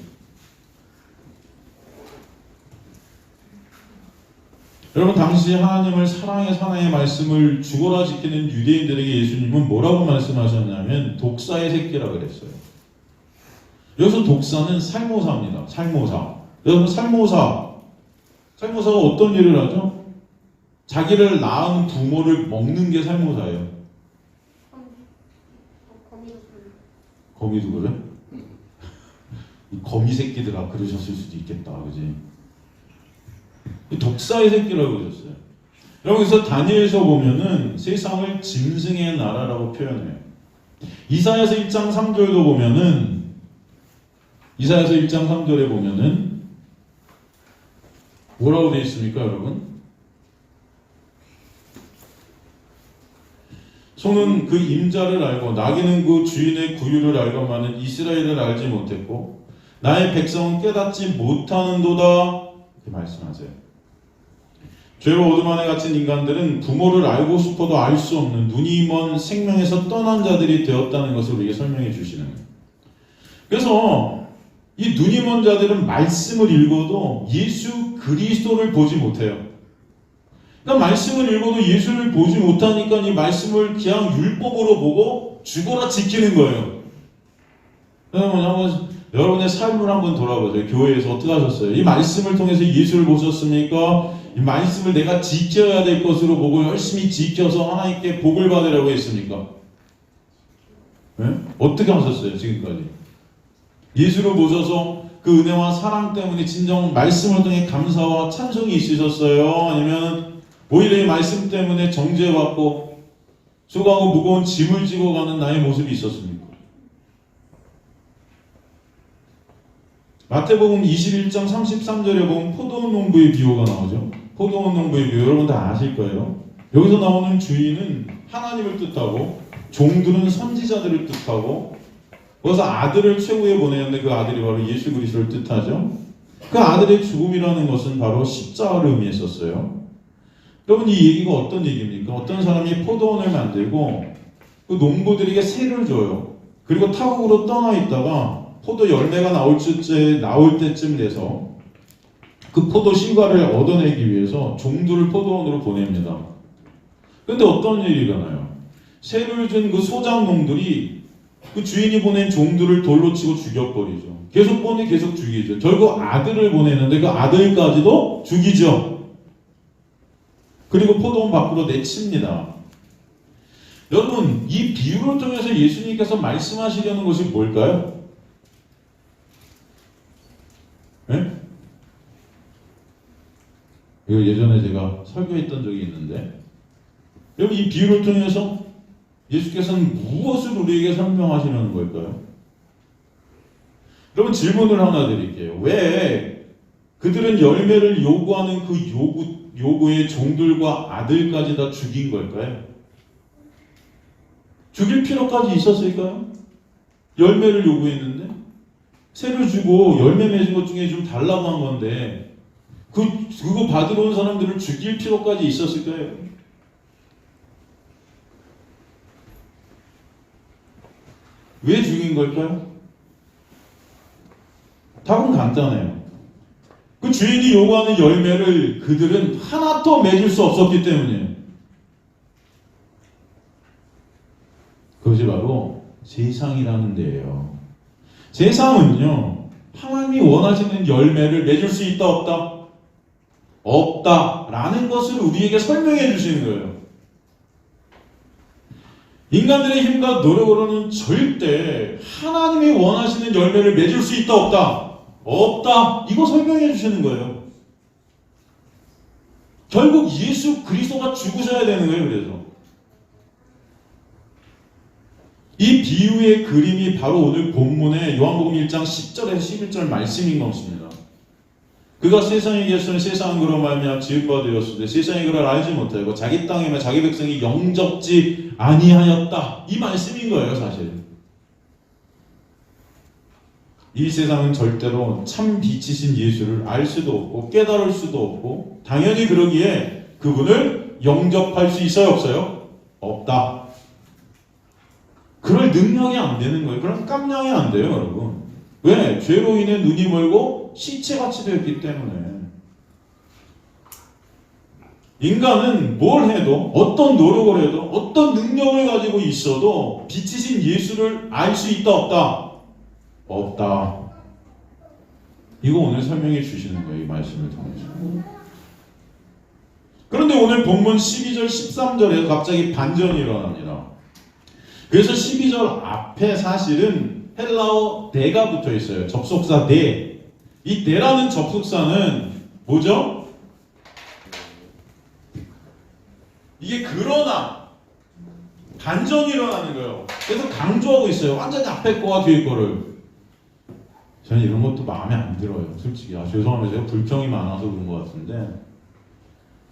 여러분 당시 하나님을 사랑의 사나이의 말씀을 죽어라 지키는 유대인들에게 예수님은 뭐라고 말씀하셨냐면 독사의 새끼라 그랬어요. 여기서 독사는 살모사입니다. 살모사. 여러분 살모사가 어떤 일을 하죠? 자기를 낳은 부모를 먹는 게 살모사예요. 거미도 그래? 이 거미 새끼들아 그러셨을 수도 있겠다. 그지? 독사의 새끼라고 그러셨어요. 여기서 다니엘서 보면은 세상을 짐승의 나라라고 표현해요. 이사야서 1장 3절도 보면은 이사야서 1장 3절에 보면은 뭐라고 되어 있습니까, 여러분? 소는 그 임자를 알고 나귀는 그 주인의 구유를 알고만은 이스라엘을 알지 못했고 나의 백성은 깨닫지 못하는도다. 이렇게 말씀하세요. 죄로 어둠 안에 갇힌 인간들은 부모를 알고 싶어도 알 수 없는 눈이 먼 생명에서 떠난 자들이 되었다는 것을 우리에게 설명해 주시는 거예요. 그래서 이 눈이 먼 자들은 말씀을 읽어도 예수 그리스도를 보지 못해요. 그러니까 말씀을 읽어도 예수를 보지 못하니까 이 말씀을 그냥 율법으로 보고 죽어라 지키는 거예요. 여러분 한번 여러분의 삶을 한번 돌아보세요. 교회에서 어떻게 하셨어요? 이 말씀을 통해서 예수를 보셨습니까? 이 말씀을 내가 지켜야 될 것으로 보고 열심히 지켜서 하나님께 복을 받으려고 했습니까? 네? 어떻게 하셨어요? 지금까지? 예수를 보셔서 그 은혜와 사랑 때문에 진정 말씀을 통해 감사와 찬송이 있으셨어요? 아니면 오히려 이 말씀 때문에 정죄받고 수고하고 무거운 짐을 지고 가는 나의 모습이 있었습니까? 마태복음 21장 33절에 보면 포도원 농부의 비유가 나오죠. 포도원 농부의 비유 여러분 다 아실 거예요. 여기서 나오는 주인은 하나님을 뜻하고 종들은 선지자들을 뜻하고 그래서 아들을 최후에 보내는데 그 아들이 바로 예수 그리스도를 뜻하죠. 그 아들의 죽음이라는 것은 바로 십자가를 의미했었어요. 여러분 이 얘기가 어떤 얘기입니까? 어떤 사람이 포도원을 만들고 그 농부들에게 세를 줘요. 그리고 타국으로 떠나 있다가 포도 열매가 나올 때쯤 돼서 그 포도 실과를 얻어내기 위해서 종들을 포도원으로 보냅니다. 근데 어떤 일이 일어나요? 세를 준 그 소작농들이 그 주인이 보낸 종들을 돌로 치고 죽여버리죠. 계속 죽이죠. 결국 아들을 보내는데 그 아들까지도 죽이죠. 그리고 포도원 밖으로 내칩니다. 여러분, 이 비유를 통해서 예수님께서 말씀하시려는 것이 뭘까요? 네? 이거 예전에 제가 설교했던 적이 있는데 여러분 이 비유를 통해서 예수께서는 무엇을 우리에게 설명하시려는 걸까요? 여러분 질문을 하나 드릴게요. 왜 그들은 열매를 요구하는 그 요구의 종들과 아들까지 다 죽인 걸까요? 죽일 필요까지 있었을까요? 열매를 요구했는데 새를 주고 열매 맺은 것 중에 좀 달라고 한 건데 그거 받으러 온 사람들을 죽일 필요까지 있었을까요? 왜 죽인 걸까요? 답은 간단해요. 그 주인이 요구하는 열매를 그들은 하나도 맺을 수 없었기 때문이에요. 그것이 바로 세상이라는 데예요. 세상은요, 하나님이 원하시는 열매를 맺을 수 있다 없다? 없다라는 것을 우리에게 설명해 주시는 거예요. 인간들의 힘과 노력으로는 절대 하나님이 원하시는 열매를 맺을 수 있다 없다? 없다. 이거 설명해 주시는 거예요. 결국 예수 그리스도가 죽으셔야 되는 거예요. 그래서 이 비유의 그림이 바로 오늘 본문의 요한복음 1장 10절에서 11절 말씀인 것입니다. 그가 세상에 계시는 세상은 그로 말미암아 지은 바 되었으되 세상이 그를 알지 못하고 자기 땅에만 자기 백성이 영접지 아니하였다. 이 말씀인 거예요, 사실. 이 세상은 절대로 참 빛이신 예수를 알 수도 없고 깨달을 수도 없고 당연히 그러기에 그분을 영접할 수 있어요, 없어요? 없다. 그럴 능력이 안 되는 거예요. 그럼 깜냥이 안 돼요, 여러분. 왜? 죄로 인해 눈이 멀고 시체같이 되었기 때문에. 인간은 뭘 해도 어떤 노력을 해도 어떤 능력을 가지고 있어도 빛이신 예수를 알 수 있다 없다? 없다. 이거 오늘 설명해 주시는 거예요. 이 말씀을 통해서. 그런데 오늘 본문 12절 13절에 갑자기 반전이 일어납니다. 그래서 12절 앞에 사실은 헬라어 대가 붙어 있어요. 접속사 대. 이 대라는 접속사는 뭐죠? 이게 그러나 반전이 일어나는 거예요. 그래서 강조하고 있어요. 완전히 앞에 거와 뒤에 거를. 저는 이런 것도 마음에 안 들어요. 솔직히. 죄송합니다. 제가 불평이 많아서 그런 것 같은데.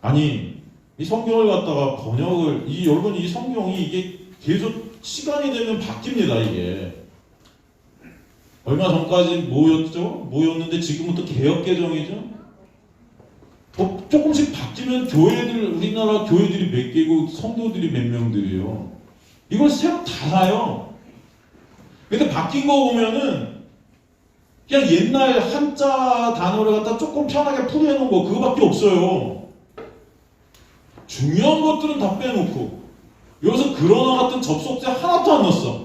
아니, 이 성경을 갖다가 번역을, 여러분 이 성경이 이게 계속 시간이 되면 바뀝니다, 이게. 얼마 전까지 뭐였는데 지금은 또 개혁개정이죠? 조금씩 바뀌면 우리나라 교회들이 몇 개고 성도들이 몇 명들이요. 이걸 새로 다 사요. 근데 바뀐 거 보면은 그냥 옛날 한자 단어를 갖다 조금 편하게 풀이해놓은 거 그거밖에 없어요. 중요한 것들은 다 빼놓고 여기서 그러나 같은 접속사 하나도 안 넣었어.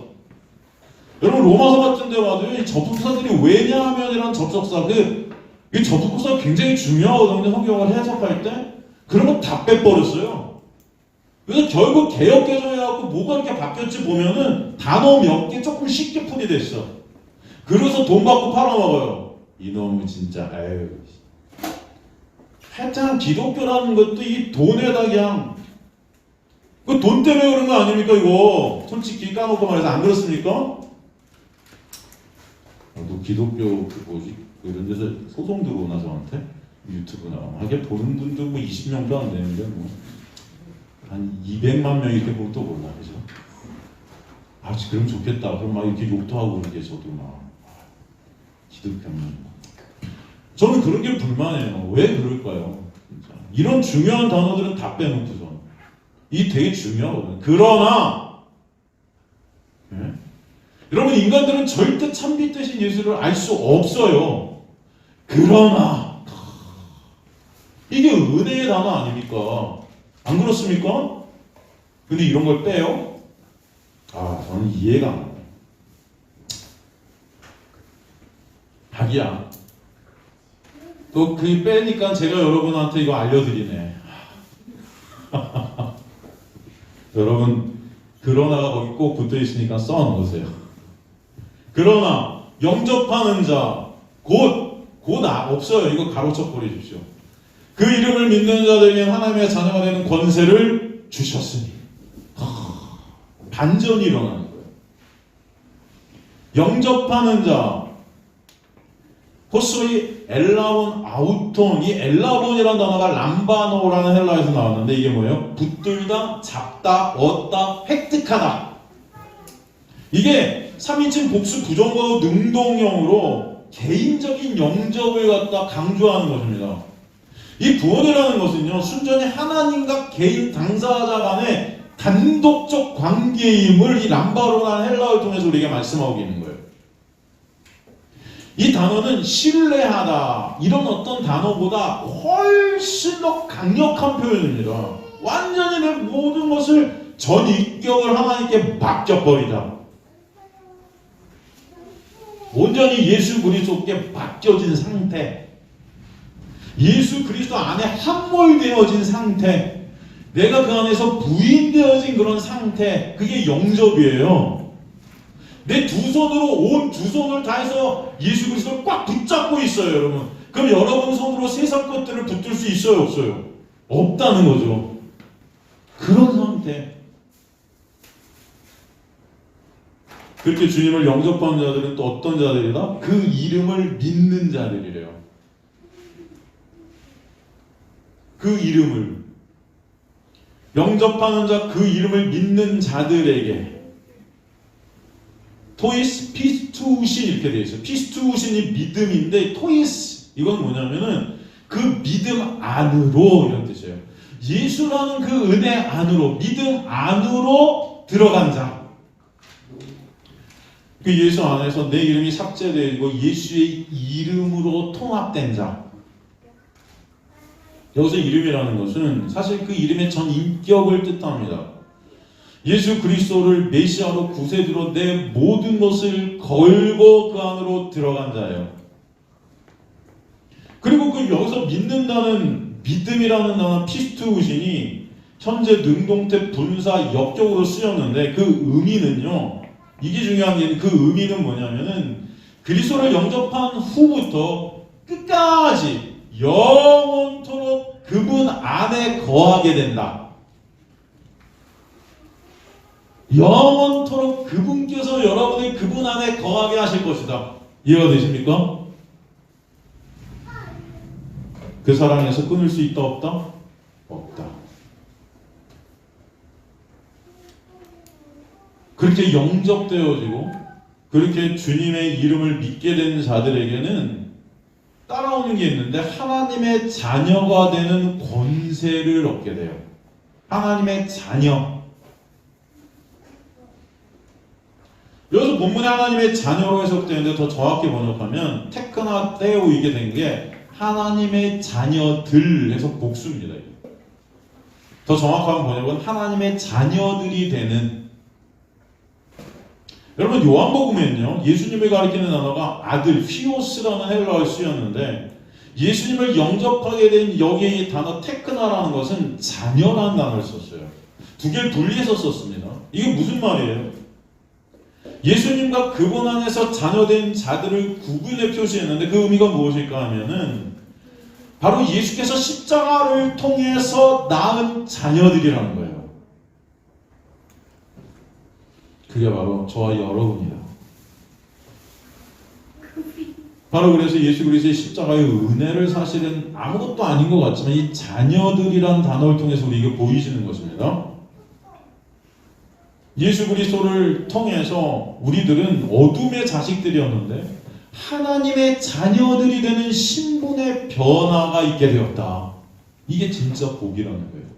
여러분 로마서 같은 데 와도 이 접속사들이 왜냐하면이라는 접속사 이 접속사가 굉장히 중요하거든요. 성경을 해석할 때 그런 거 다 빼버렸어요. 그래서 결국 개혁개정해갖고 뭐가 이렇게 바뀌었지 보면은 단어 몇 개 조금 쉽게 풀이됐어. 그래서 돈 받고 팔아먹어요. 이놈은 진짜 아유. 하여튼 기독교라는 것도 이 돈에다 그냥 그 돈 때문에 그런 거 아닙니까 이거? 솔직히 까놓고 말해서 안 그렇습니까? 너 기독교 그 뭐지? 이런 데서 소송 들어오나 저한테? 유튜브 나가면 하게 보는 분도 뭐 20명도 안 되는데 뭐 한 200만 명 이렇게 보면 또 몰라 그죠? 아 그럼 좋겠다. 그럼 막 이렇게 욕도 하고 그러게 저도 막 기독교는 저는 그런 게 불만이에요. 왜 그럴까요? 진짜. 이런 중요한 단어들은 다 빼놓고서 이 되게 중요하거든요. 그러나 네? 여러분 인간들은 절대 참빛 대신 예수를 알 수 없어요. 그러나 이게 은혜의 단어 아닙니까? 안 그렇습니까? 근데 이런 걸 빼요? 아 저는 이해가 안 가요. 자기야 또 그 빼니까 제가 여러분한테 이거 알려드리네. 여러분 그러나가 거기 꼭 붙어있으니까 써놓으세요. 그러나 영접하는 자 곧 없어요. 이거 가로쳐 버리십시오. 그 이름을 믿는 자들에게 하나님의 자녀가 되는 권세를 주셨으니 반전이 일어나는 거예요. 영접하는 자 호소이 엘라본 아우톤, 이 엘라본이라는 단어가 람바노라는 헬라에서 나왔는데 이게 뭐예요? 붙들다, 잡다, 얻다, 획득하다. 이게 3인칭 복수 부정과 능동형으로 개인적인 영접을 갖다 강조하는 것입니다. 이 구원이라는 것은요, 순전히 하나님과 개인 당사자 간의 단독적 관계임을 이 람바노라는 헬라어를 통해서 우리에게 말씀하고 있는 거예요. 이 단어는 신뢰하다 이런 어떤 단어보다 훨씬 더 강력한 표현입니다. 완전히 내 모든 것을 전 인격을 하나님께 맡겨버리다. 온전히 예수 그리스도께 맡겨진 상태, 예수 그리스도 안에 함몰되어진 상태, 내가 그 안에서 부인되어진 그런 상태, 그게 영접이에요. 내 두 손으로 온 두 손을 다해서 예수 그리스도를 꽉 붙잡고 있어요, 여러분. 그럼 여러분 손으로 세상 것들을 붙들 수 있어요, 없어요? 없다는 거죠. 그런 상태. 그렇게 주님을 영접하는 자들은 또 어떤 자들이다? 그 이름을 믿는 자들이래요. 그 이름을 영접하는 자, 그 이름을 믿는 자들에게 토이스 피스투신 이렇게 되어 있어요. 피스투신이 믿음인데 토이스 이건 뭐냐면은 그 믿음 안으로 이런 뜻이에요. 예수라는 그 은혜 안으로, 믿음 안으로 들어간 자. 그 예수 안에서 내 이름이 삭제되고 예수의 이름으로 통합된 자. 여기서 이름이라는 것은 사실 그 이름의 전 인격을 뜻합니다. 예수 그리스도를 메시아로 구세주로 내 모든 것을 걸고 그 안으로 들어간 자예요. 그리고 그 여기서 믿는다는 믿음이라는 단어 피스투신이 현재 능동태 분사 역격으로 쓰였는데 그 의미는요. 이게 중요한 게 그 의미는 뭐냐면은 그리스도를 영접한 후부터 끝까지 영원토록 그분 안에 거하게 된다. 영원토록 그분께서 여러분을 그분 안에 거하게 하실 것이다. 이해가 되십니까? 그 사랑에서 끊을 수 있다 없다? 없다. 그렇게 영접되어지고 그렇게 주님의 이름을 믿게 된 자들에게는 따라오는 게 있는데 하나님의 자녀가 되는 권세를 얻게 돼요. 하나님의 자녀. 여기서 본문에 하나님의 자녀로 해석되는데 더 정확히 번역하면 테크나 테오 이게 된 게 하나님의 자녀들 해서 복수입니다. 더 정확한 번역은 하나님의 자녀들이 되는. 여러분 요한복음에는요 예수님을 가리키는 단어가 아들 피오스라는 헬라어를 쓰였는데 예수님을 영접하게 된 여기에 이 단어 테크나라는 것은 자녀라는 단어를 썼어요. 두 개를 분리해서 썼습니다. 이게 무슨 말이에요? 예수님과 그분 안에서 자녀된 자들을 구분해 표시했는데 그 의미가 무엇일까 하면은 바로 예수께서 십자가를 통해서 낳은 자녀들이라는 거예요. 그게 바로 저와 여러분이다. 바로 그래서 예수 그리스도의 십자가의 은혜를 사실은 아무것도 아닌 것 같지만 이 자녀들이란 단어를 통해서 우리에게 보이시는 것입니다. 예수 그리스도를 통해서 우리들은 어둠의 자식들이었는데 하나님의 자녀들이 되는 신분의 변화가 있게 되었다. 이게 진짜 복이라는 거예요.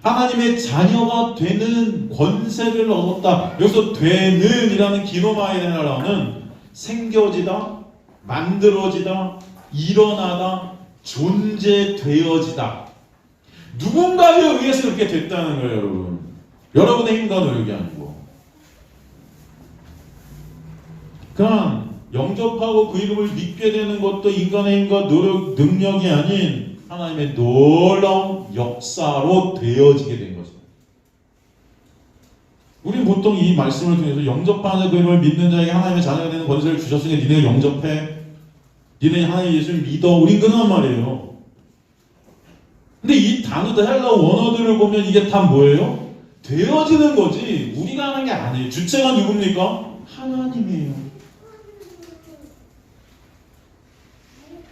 하나님의 자녀가 되는 권세를 얻었다. 여기서 되는 이라는 기노마이네라는 생겨지다, 만들어지다, 일어나다, 존재되어지다. 누군가에 의해서 그렇게 됐다는 거예요, 여러분. 여러분의 힘과 노력이 아니고. 그냥 영접하고 그 이름을 믿게 되는 것도 인간의 힘과 노력, 능력이 아닌 하나님의 놀라운 역사로 되어지게 된 것입니다. 우리는 보통 이 말씀을 통해서 영접하는 그 이름을 믿는 자에게 하나님의 자녀가 되는 권세를 주셨으니 니네 영접해. 니네 하나님 예수를 믿어. 우린 그런 말이에요. 근데 이 단어도 헬라어 원어들을 보면 이게 다 뭐예요? 되어지는 거지 우리가 하는 게 아니에요. 주체가 누굽니까? 하나님이에요.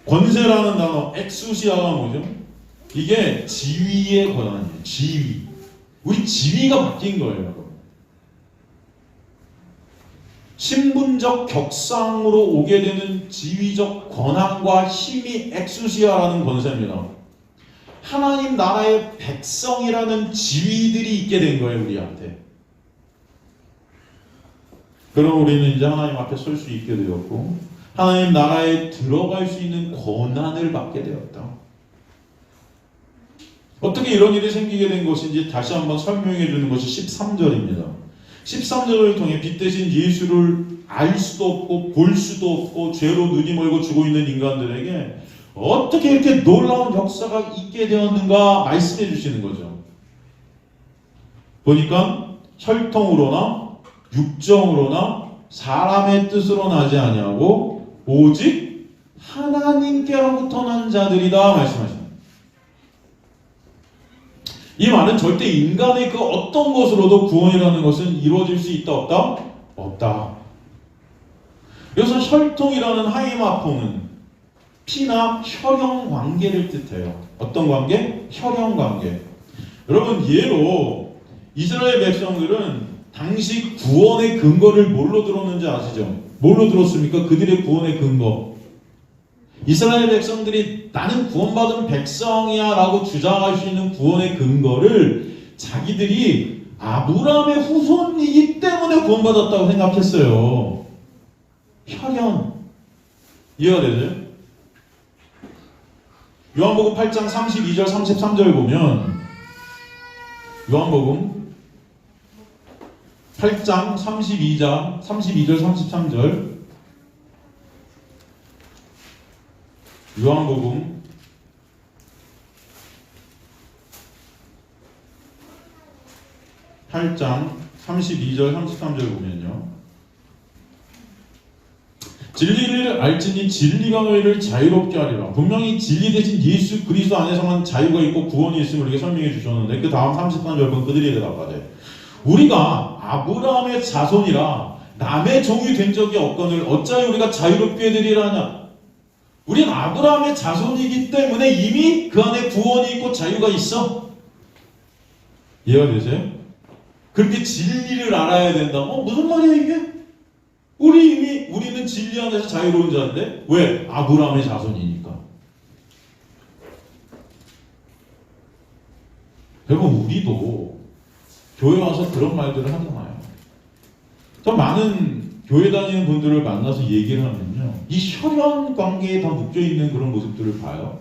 권세라는 단어, 엑수시아가 뭐죠? 이게 지위의 권한이에요. 지위. 우리 지위가 바뀐 거예요. 신분적 격상으로 오게 되는 지위적 권한과 힘이 엑수시아라는 권세입니다. 하나님 나라의 백성이라는 지위들이 있게 된 거예요, 우리한테. 그럼 우리는 이제 하나님 앞에 설 수 있게 되었고 하나님 나라에 들어갈 수 있는 권한을 받게 되었다. 어떻게 이런 일이 생기게 된 것인지 다시 한번 설명해 주는 것이 13절입니다. 13절을 통해 빛 대신 예수를 알 수도 없고 볼 수도 없고 죄로 눈이 멀고 죽어 있는 인간들에게 어떻게 이렇게 놀라운 역사가 있게 되었는가 말씀해 주시는 거죠. 보니까 혈통으로나 육정으로나 사람의 뜻으로 나지 아니하고 오직 하나님께로부터 난 자들이다 말씀하십니다. 이 말은 절대 인간의 그 어떤 것으로도 구원이라는 것은 이루어질 수 있다 없다? 없다. 여기서 혈통이라는 하이마포는 피나 혈형 관계를 뜻해요. 어떤 관계? 혈형 관계. 여러분 예로 이스라엘 백성들은 당시 구원의 근거를 뭘로 들었는지 아시죠? 뭘로 들었습니까? 그들의 구원의 근거. 이스라엘 백성들이 나는 구원받은 백성이야 라고 주장할 수 있는 구원의 근거를 자기들이 아브라함의 후손이기 때문에 구원받았다고 생각했어요. 혈연. 이해가 되죠? 요한복음 8장 32절 33절 보면 요한복음 8장 32절 33절 요한복음 8장 32절 33절 보면요. 진리를 알지니 진리가 너희를 자유롭게 하리라. 분명히 진리 대신 예수 그리스도 안에서만 자유가 있고 구원이 있음을 이렇게 설명해 주셨는데 그 다음 33절은 그들이 대답하되 우리가 아브라함의 자손이라 남의 종이 된 적이 없거늘 어찌하여 우리가 자유롭게 되리라냐. 우리는 아브라함의 자손이기 때문에 이미 그 안에 구원이 있고 자유가 있어. 이해가 되세요? 그렇게 진리를 알아야 된다. 무슨 말이야 이게? 우리는 진리 안에서 자유로운 자인데 왜? 아브라함의 자손이니까. 여러분 우리도 교회 와서 그런 말들을 하잖아요. 저 많은 교회 다니는 분들을 만나서 얘기를 하면요, 이 혈연 관계에 다 묶여있는 그런 모습들을 봐요.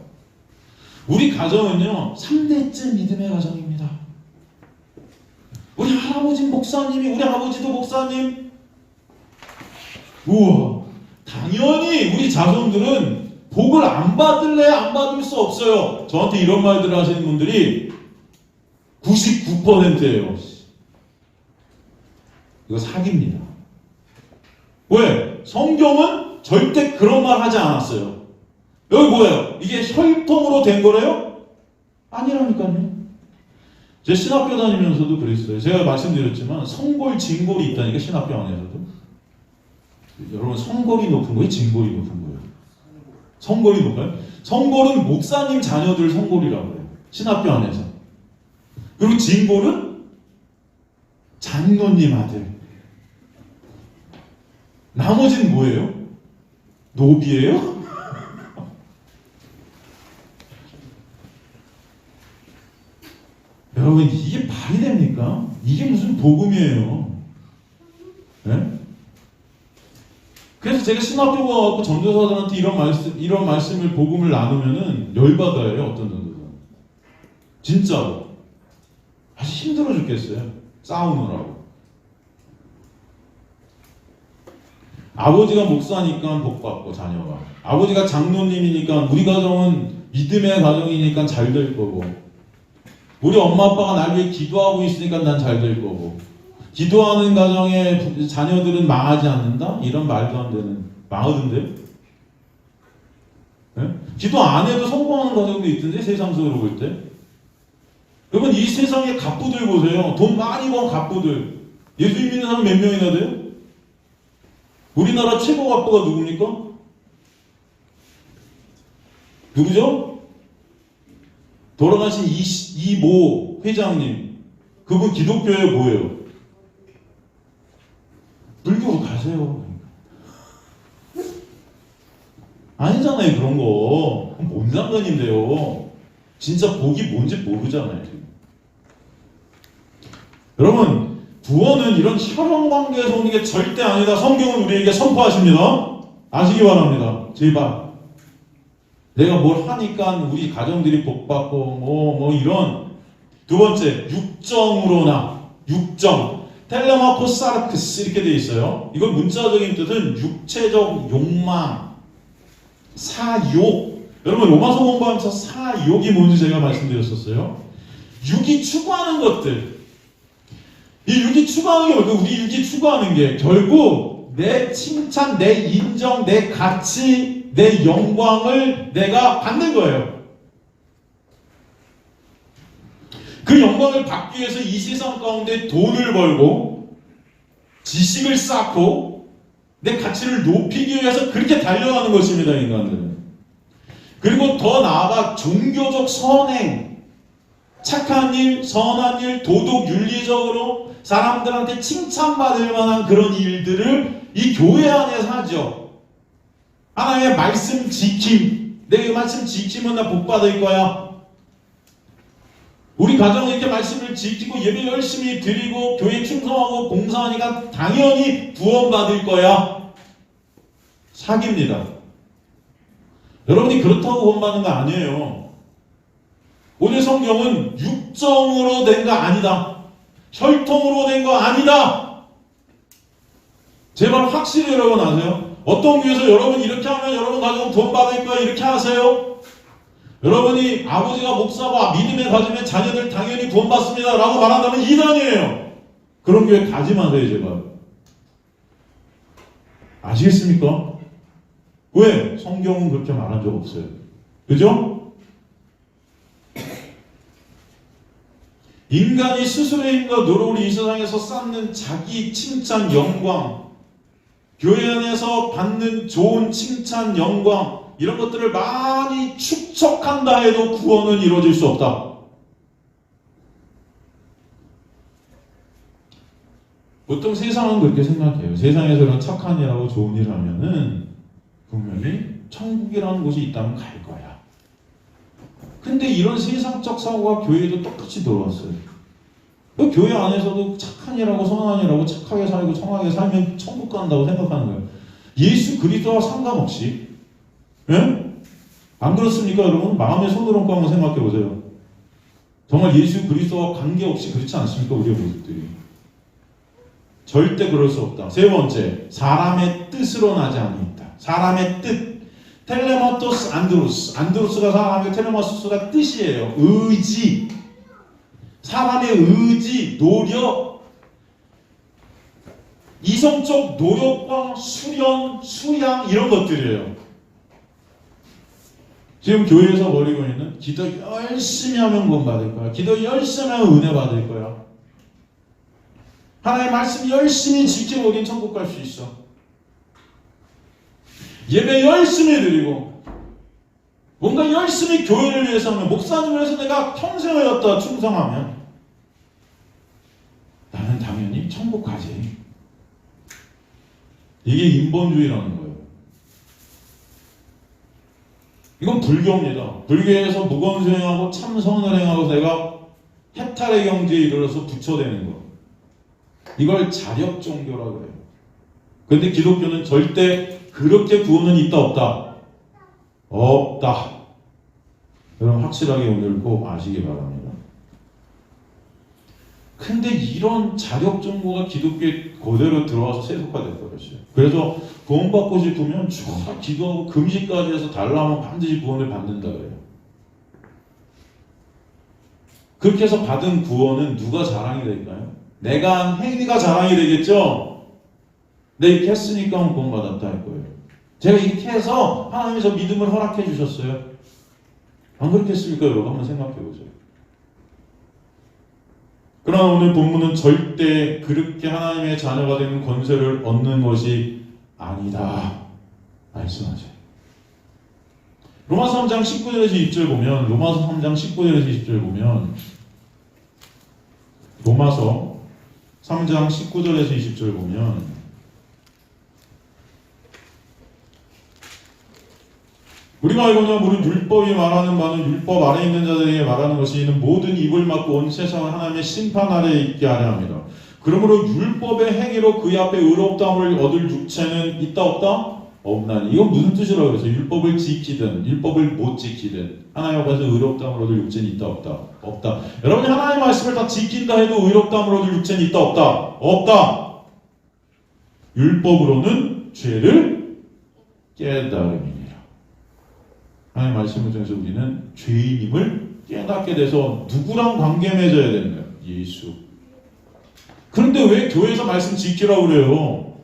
우리 가정은요 3대째 믿음의 가정입니다. 우리 할아버지 목사님이, 우리 아버지도 목사님. 우와, 당연히 우리 자손들은 복을 안 받을래 안 받을 수 없어요. 저한테 이런 말들을 하시는 분들이 99%예요. 이거 사기입니다. 왜? 성경은 절대 그런 말 하지 않았어요. 여기 뭐예요? 이게 혈통으로 된 거래요? 아니라니까요. 제 신학교 다니면서도 그랬어요. 제가 말씀드렸지만 성골, 진골이 있다니까 신학교 안에서도. 여러분 성골이 높은 거예요? 진골이 높은 거예요? 성골이 높아요? 성골은 목사님 자녀들 성골이라고 해요. 신학교 안에서. 그리고 진골은 장로님 아들. 나머지는 뭐예요? 노비예요? 여러분 이게 말이 됩니까? 이게 무슨 복음이에요? 네? 그래서 제가 신학교 가고 전도사들한테 이런 말씀을 복음을 나누면은 열받아요. 어떤 전도사 진짜로 아주 힘들어 죽겠어요. 싸우느라고. 아버지가 목사니까 복받고 자녀가, 아버지가 장로님이니까 우리 가정은 믿음의 가정이니까 잘 될 거고, 우리 엄마 아빠가 날 위해 기도하고 있으니까 난 잘 될 거고, 기도하는 가정의 자녀들은 망하지 않는다? 이런 말도 안 되는, 망하던데요? 네? 기도 안 해도 성공하는 가정도 있던데, 세상적으로 볼 때. 여러분, 이 세상의 갑부들 보세요. 돈 많이 번 갑부들. 예수 믿는 사람 몇 명이나 돼요? 우리나라 최고 갑부가 누굽니까? 누구죠? 돌아가신 이모 회장님. 그분 기독교에 뭐예요? 불교로 가세요. 아니잖아요, 그런 거. 뭔 상관인데요. 진짜 복이 뭔지 모르잖아요. 여러분, 구원은 이런 혈연 관계에서 오는 게 절대 아니다. 성경은 우리에게 선포하십니다. 아시기 바랍니다. 제발. 내가 뭘 하니까 우리 가정들이 복받고 뭐 이런. 두 번째, 육정으로나. 육정. 텔레마코사르크스 이렇게 돼 있어요. 이건 문자적인 뜻은 육체적 욕망, 사욕. 여러분 로마서 공부하면서 사욕이 뭔지 제가 말씀드렸었어요. 육이 추구하는 것들. 이 육이 추구하는 게 뭘까요? 우리 육이 추구하는 게 결국 내 칭찬, 내 인정, 내 가치, 내 영광을 내가 받는 거예요. 그 영광을 받기 위해서 이 세상 가운데 돈을 벌고 지식을 쌓고 내 가치를 높이기 위해서 그렇게 달려가는 것입니다, 인간들은. 그리고 더 나아가 종교적 선행, 착한 일, 선한 일, 도덕, 윤리적으로 사람들한테 칭찬받을 만한 그런 일들을 이 교회 안에서 하죠. 하나님의 말씀 지킴. 내가 이 말씀 지키면 나 복 받을 거야. 우리 가정에 이렇게 말씀을 지키고 예배 열심히 드리고 교회 충성하고 봉사하니까 당연히 구원받을 거야. 사기입니다. 여러분이 그렇다고 구원받는 거 아니에요. 오늘 성경은 육정으로 된 거 아니다. 혈통으로 된 거 아니다. 제발 확실히 여러분 아세요? 어떤 교회에서 여러분 이렇게 하면 여러분 가정 구원받을 거야 이렇게 하세요? 여러분이 아버지가 목사고 믿음에 가지면 자녀들 당연히 구원받습니다 라고 말한다면 이단이에요. 그런 교회 가지 마세요, 제발. 아시겠습니까? 왜? 성경은 그렇게 말한 적 없어요. 그죠? 인간이 스스로의 힘과 노력으로 이 세상에서 쌓는 자기 칭찬, 영광, 교회 안에서 받는 좋은 칭찬, 영광, 이런 것들을 많이 축적한다 해도 구원은 이루어질 수 없다. 보통 세상은 그렇게 생각해요. 세상에서 이런 착한 일하고 좋은 일을 하면은 분명히 천국이라는 곳이 있다면 갈 거야. 근데 이런 세상적 사고가 교회에도 똑같이 들어왔어요. 교회 안에서도 착한 일하고 선한 일하고 착하게 살고 청하게 살면 천국 간다고 생각하는 거예요. 예수 그리스도와 상관없이. 예? 안 그렇습니까, 여러분? 마음의 손을 얹고 한번 생각해 보세요. 정말 예수 그리스도와 관계없이 그렇지 않습니까, 우리의 모습들이? 절대 그럴 수 없다. 세 번째, 사람의 뜻으로 나지 아니했다. 사람의 뜻. 텔레마토스, 안드로스. 안드로스가 사람의 텔레마토스가 뜻이에요. 의지. 사람의 의지, 노력. 이성적 노력과 수련, 수양 이런 것들이에요. 지금 교회에서 벌이고 있는 너는 기도 열심히 하면 구원 받을 거야. 기도 열심히 하면 은혜 받을 거야. 하나님의 말씀 열심히 지키고 오긴 천국 갈 수 있어. 예배 열심히 드리고 뭔가 열심히 교회를 위해서 하면, 목사님을 위해서 내가 평생을 갖다 충성하면 나는 당연히 천국 가지. 이게 인본주의라는 거예요. 이건 불교입니다. 불교에서 무건수행하고 참선을 행하고 내가 해탈의 경지에 이르러서 부처되는 거. 이걸 자력 종교라고 해요. 그런데 기독교는 절대 그렇게 구원은 있다 없다? 없다. 여러분 확실하게 오늘 꼭 아시기 바랍니다. 근데 이런 자력 종교가 기독교에 그대로 들어와서 세속화될 거였어요. 그래서 구원받고 싶으면 쭉 기도하고 금식까지 해서 달라면 반드시 구원을 받는다 그래요. 그렇게 해서 받은 구원은 누가 자랑이 될까요? 내가 한 행위가 자랑이 되겠죠? 내가 이렇게 했으니까 구원 받았다 할 거예요. 제가 이렇게 해서 하나님이 저 믿음을 허락해 주셨어요. 안 그렇게 했습니까? 여러분 한번 생각해 보세요. 그러나 오늘 본문은 절대 그렇게 하나님의 자녀가 되는 권세를 얻는 것이 아니다 말씀하세요. 로마서 3장 19절에서 20절 보면, 로마서 3장 19절에서 20절 보면, 로마서 3장 19절에서 20절 보면 우리가 알거냐 무릇 율법이 말하는 바는 율법 아래 있는 자들에게 말하는 것이 이는 모든 입을 막고 온 세상을 하나님의 심판 아래에 있게 하려 합니다. 그러므로 율법의 행위로 그의 앞에 의롭다함을 얻을 육체는 있다 없다? 없나니. 이건 무슨 뜻이라고 그래서 율법을 지키든 율법을 못 지키든 하나님 앞에서 의롭다함을 얻을 육체는 있다 없다? 없다. 여러분이 하나님의 말씀을 다 지킨다 해도 의롭다함을 얻을 육체는 있다 없다? 없다. 율법으로는 죄를 깨달음이니라. 하나님의 말씀을 통해서 우리는 죄인임을 깨닫게 돼서 누구랑 관계 맺어야 되는 거예요? 예수. 그런데 왜 교회에서 말씀 지키라고 그래요?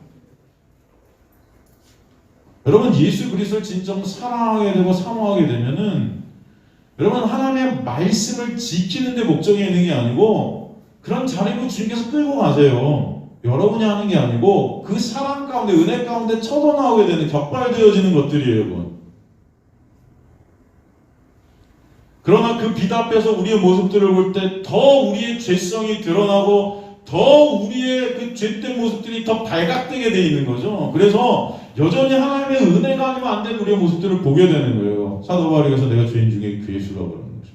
여러분 예수 그리스도를 진정 사랑하게 되고 사모하게 되면은 여러분 하나님의 말씀을 지키는 데 목적이 있는 게 아니고 그런 자리로 주님께서 끌고 가세요. 여러분이 하는 게 아니고 그 사랑 가운데 은혜 가운데 처도나오게 되는 격발되어지는 것들이에요. 여러분. 그러나 그 빛 앞에서 우리의 모습들을 볼 때 더 우리의 죄성이 드러나고 더 우리의 그 죄된 모습들이 더 발각되게 돼 있는 거죠. 그래서 여전히 하나님의 은혜가 아니면 안 되는 우리의 모습들을 보게 되는 거예요. 사도 바울에서 내가 죄인 중에 괴수라고 그러는 거죠.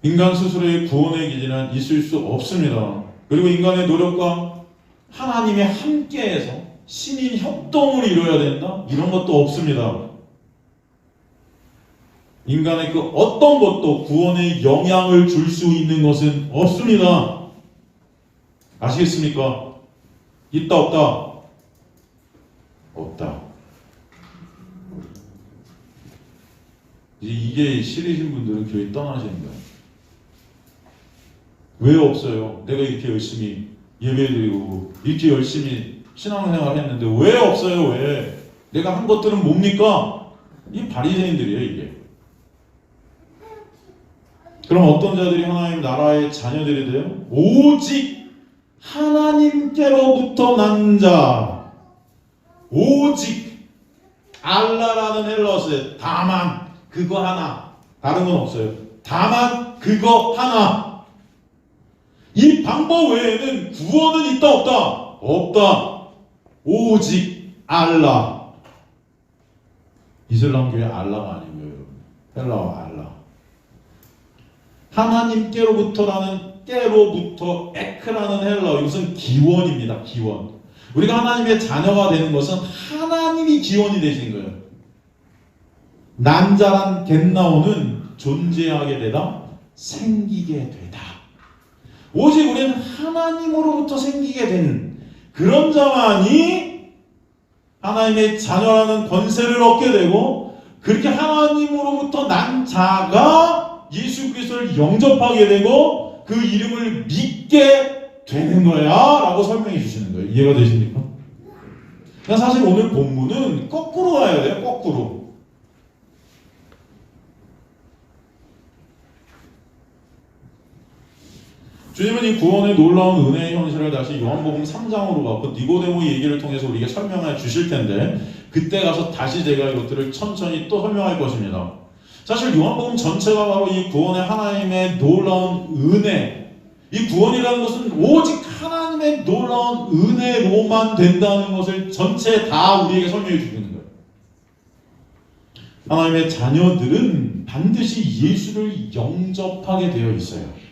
인간 스스로의 구원의 기준은 있을 수 없습니다. 그리고 인간의 노력과 하나님의 함께해서 신인 협동을 이루어야 된다? 이런 것도 없습니다. 인간의 그 어떤 것도 구원에 영향을 줄 수 있는 것은 없습니다. 아시겠습니까? 있다 없다? 없다. 이게 싫으신 분들은 교회 떠나시는 거예요. 왜 없어요? 내가 이렇게 열심히 예배드리고 이렇게 열심히 신앙생활 했는데 왜 없어요? 왜? 내가 한 것들은 뭡니까? 이 바리새인들이에요. 이게. 그럼 어떤 자들이 하나님 나라의 자녀들이 돼요? 오직 하나님께로부터 난 자. 오직 알라라는 헬라어에 다만 그거 하나. 다른 건 없어요. 다만 그거 하나. 이 방법 외에는 구원은 있다 없다? 없다. 오직 알라. 이슬람 교회 알라가 아니고요. 헬라어 알라. 하나님께로부터라는 깨로부터 에크라는 헬라어. 이것은 기원입니다. 기원. 우리가 하나님의 자녀가 되는 것은 하나님이 기원이 되신 거예요. 난자란 겟나오는 존재하게 되다 생기게 되다. 오직 우리는 하나님으로부터 생기게 된 그런 자만이 하나님의 자녀라는 권세를 얻게 되고 그렇게 하나님으로부터 난 자가 예수 그리스도를 영접하게 되고 그 이름을 믿게 되는 거야 라고 설명해 주시는 거예요. 이해가 되십니까? 그러니까 사실 오늘 본문은 거꾸로 가야 돼요. 거꾸로. 주님은 이 구원의 놀라운 은혜의 현실을 다시 요한복음 3장으로 갖고 니고데모 얘기를 통해서 우리에게 설명해 주실 텐데 그때 가서 다시 제가 이것들을 천천히 또 설명할 것입니다. 사실 요한복음 전체가 바로 이 구원의 하나님의 놀라운 은혜, 이 구원이라는 것은 오직 하나님의 놀라운 은혜로만 된다는 것을 전체 다 우리에게 설명해 주는 거예요. 하나님의 자녀들은 반드시 예수를 영접하게 되어 있어요.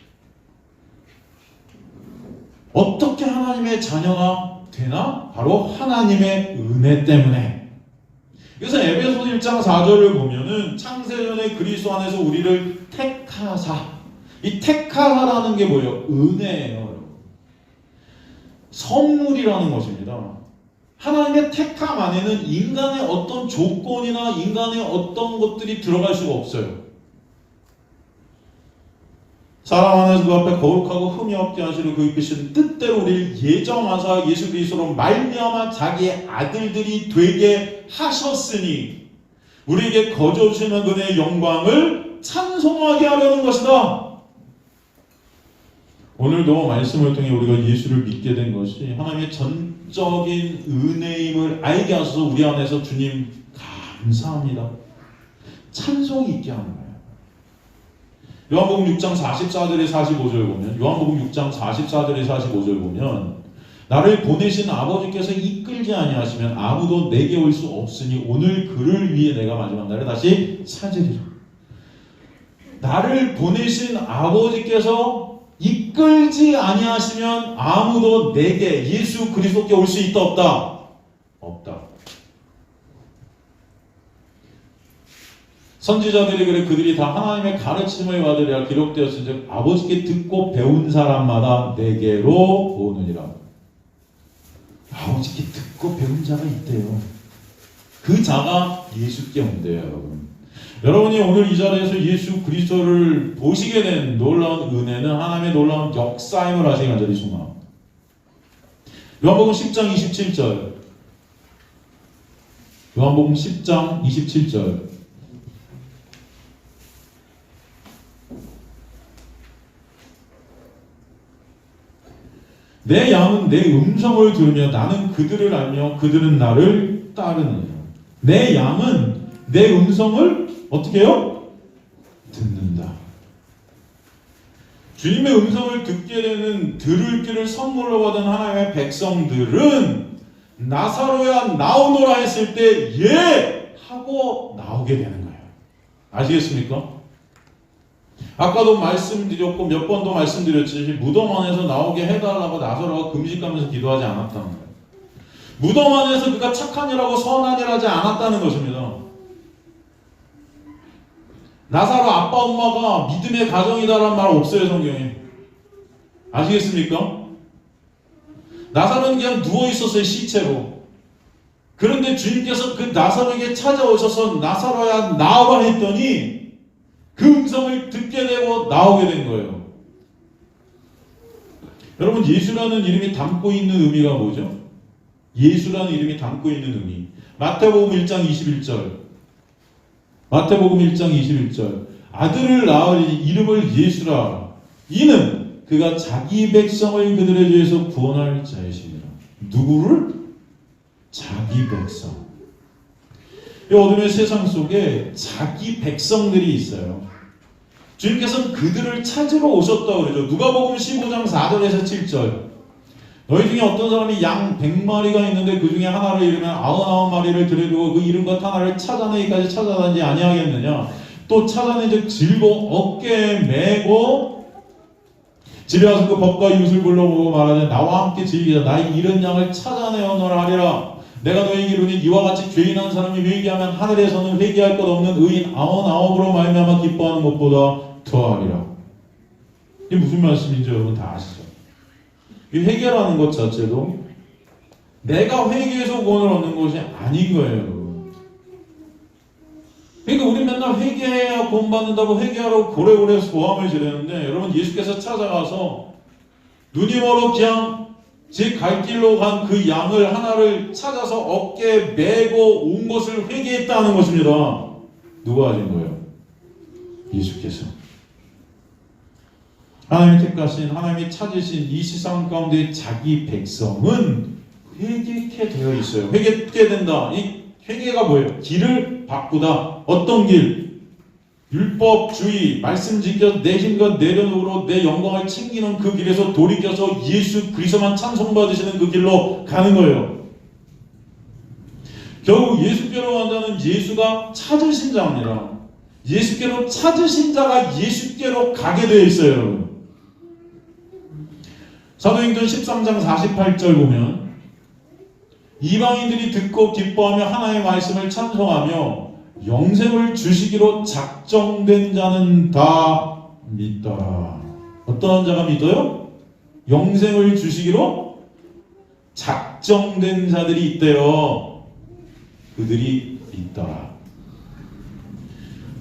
어떻게 하나님의 자녀가 되나? 바로 하나님의 은혜 때문에. 그래서 에베소서 1장 4절을 보면은 창세전에 그리스도 안에서 우리를 택하사, 이 택하사라는 게 뭐예요? 은혜예요. 선물이라는 것입니다. 하나님의 택함 안에는 인간의 어떤 조건이나 인간의 어떤 것들이 들어갈 수가 없어요. 사람 안에서 그 앞에 거룩하고 흠이 없게 하시려 그 이끄신 뜻대로 우리를 예정하사 예수 그리스도로 말미암아 자기의 아들들이 되게 하셨으니 우리에게 거저 주시는 그의 영광을 찬송하게 하려는 것이다. 오늘도 말씀을 통해 우리가 예수를 믿게 된 것이 하나님의 전적인 은혜임을 알게 하셔서 우리 안에서 주님 감사합니다. 찬송이 있게 하는 거예요. 요한복음 6장 44절에 45절 보면 요한복음 6장 44절에 45절 보면 나를 보내신 아버지께서 이끌지 아니하시면 아무도 내게 올 수 없으니 오늘 그를 위해 내가 마지막 날에 다시 찾으리라. 나를 보내신 아버지께서 이끌지 아니하시면 아무도 내게 예수 그리스도께 올 수 있다 없다? 없다. 선지자들이 그래 그들이 다 하나님의 가르침을 받으리라 기록되었은즉 아버지께 듣고 배운 사람마다 내게로 오느니라. 아버지께 듣고 배운 자가 있대요. 그 자가 예수께 온대요, 여러분. 여러분이 오늘 이 자리에서 예수 그리스도를 보시게 된 놀라운 은혜는 하나님의 놀라운 역사임을 아시기 간절히 소망합니다. 요한복음 10장 27절. 요한복음 10장 27절. 내 양은 내 음성을 들으며 나는 그들을 알며 그들은 나를 따르느니라. 내 양은 내 음성을 어떻게 해요? 듣는다. 주님의 음성을 듣게 되는 들을 길을 선물로 받은 하나님의 백성들은 나사로야 나오노라 했을 때 예! 하고 나오게 되는 거예요. 아시겠습니까? 아까도 말씀드렸고 몇 번도 말씀드렸지 무덤 안에서 나오게 해달라고 나사로가 금식하면서 기도하지 않았다는 거예요. 무덤 안에서 그가 착한 일하고 선한 일 하지 않았다는 것입니다. 나사로 아빠 엄마가 믿음의 가정이다라는 말 없어요, 성경에. 아시겠습니까? 나사로는 그냥 누워있었어요, 시체로. 그런데 주님께서 그 나사로에게 찾아오셔서 나사로야 나와봐 했더니 그 음성을 듣게 되고 나오게 된 거예요. 여러분, 예수라는 이름이 담고 있는 의미가 뭐죠? 예수라는 이름이 담고 있는 의미. 마태복음 1장 21절. 마태복음 1장 21절. 아들을 낳으리니 이름을 예수라. 이는 그가 자기 백성을 그들의 죄에서 구원할 자이시니라. 누구를? 자기 백성. 이 어둠의 세상 속에 자기 백성들이 있어요. 주님께서는 그들을 찾으러 오셨다고 그러죠. 누가복음 15장 4절에서 7절. 너희 중에 어떤 사람이 양 100마리가 있는데 그 중에 하나를 잃으면 99마리를 들여두고 그 잃은 것 하나를 찾아내기까지 찾아다니지 아니하겠느냐. 또 찾아내즉 질고 어깨에 메고 집에 와서 그 법과 이웃을 불러보고 말하되 나와 함께 즐기자. 나의 잃은 양을 찾아내어노라 하리라. 내가 너에게 이르니 이와 같이 죄인한 사람이 회개하면 하늘에서는 회개할 것 없는 의인 99으로 말미암아 기뻐하는 것보다 더하리라. 이게 무슨 말씀인지 여러분 다 아시죠? 이 회개라는 것 자체도 내가 회개해서 구원을 얻는 것이 아닌 거예요. 그러니까 우리 맨날 회개해야 구원 받는다고 회개하라고 고래고래 소함을 지르는데 여러분 예수께서 찾아가서 눈이 멀어 그냥 제 갈 길로 간 그 양을 하나를 찾아서 어깨에 메고 온 것을 회개했다는 것입니다. 누가 하신 거예요? 예수께서. 하나님이 택하신, 하나님이 찾으신 이 세상 가운데 자기 백성은 회개케 되어 있어요. 회개케 된다. 이 회개가 뭐예요? 길을 바꾸다. 어떤 길? 율법주의, 말씀 지켜 내 힘과 내려놓으로 내 영광을 챙기는 그 길에서 돌이켜서 예수 그리스도만 찬송받으시는 그 길로 가는 거예요. 결국 예수께로 간다는 예수가 찾으신 자입니다. 예수께로 찾으신 자가 예수께로 가게 되어 있어요, 여러분. 사도행전 13장 48절 보면 이방인들이 듣고 기뻐하며 하나님의 말씀을 찬송하며 영생을 주시기로 작정된 자는 다 믿더라. 어떠한 자가 믿어요? 영생을 주시기로 작정된 자들이 있대요. 그들이 믿더라.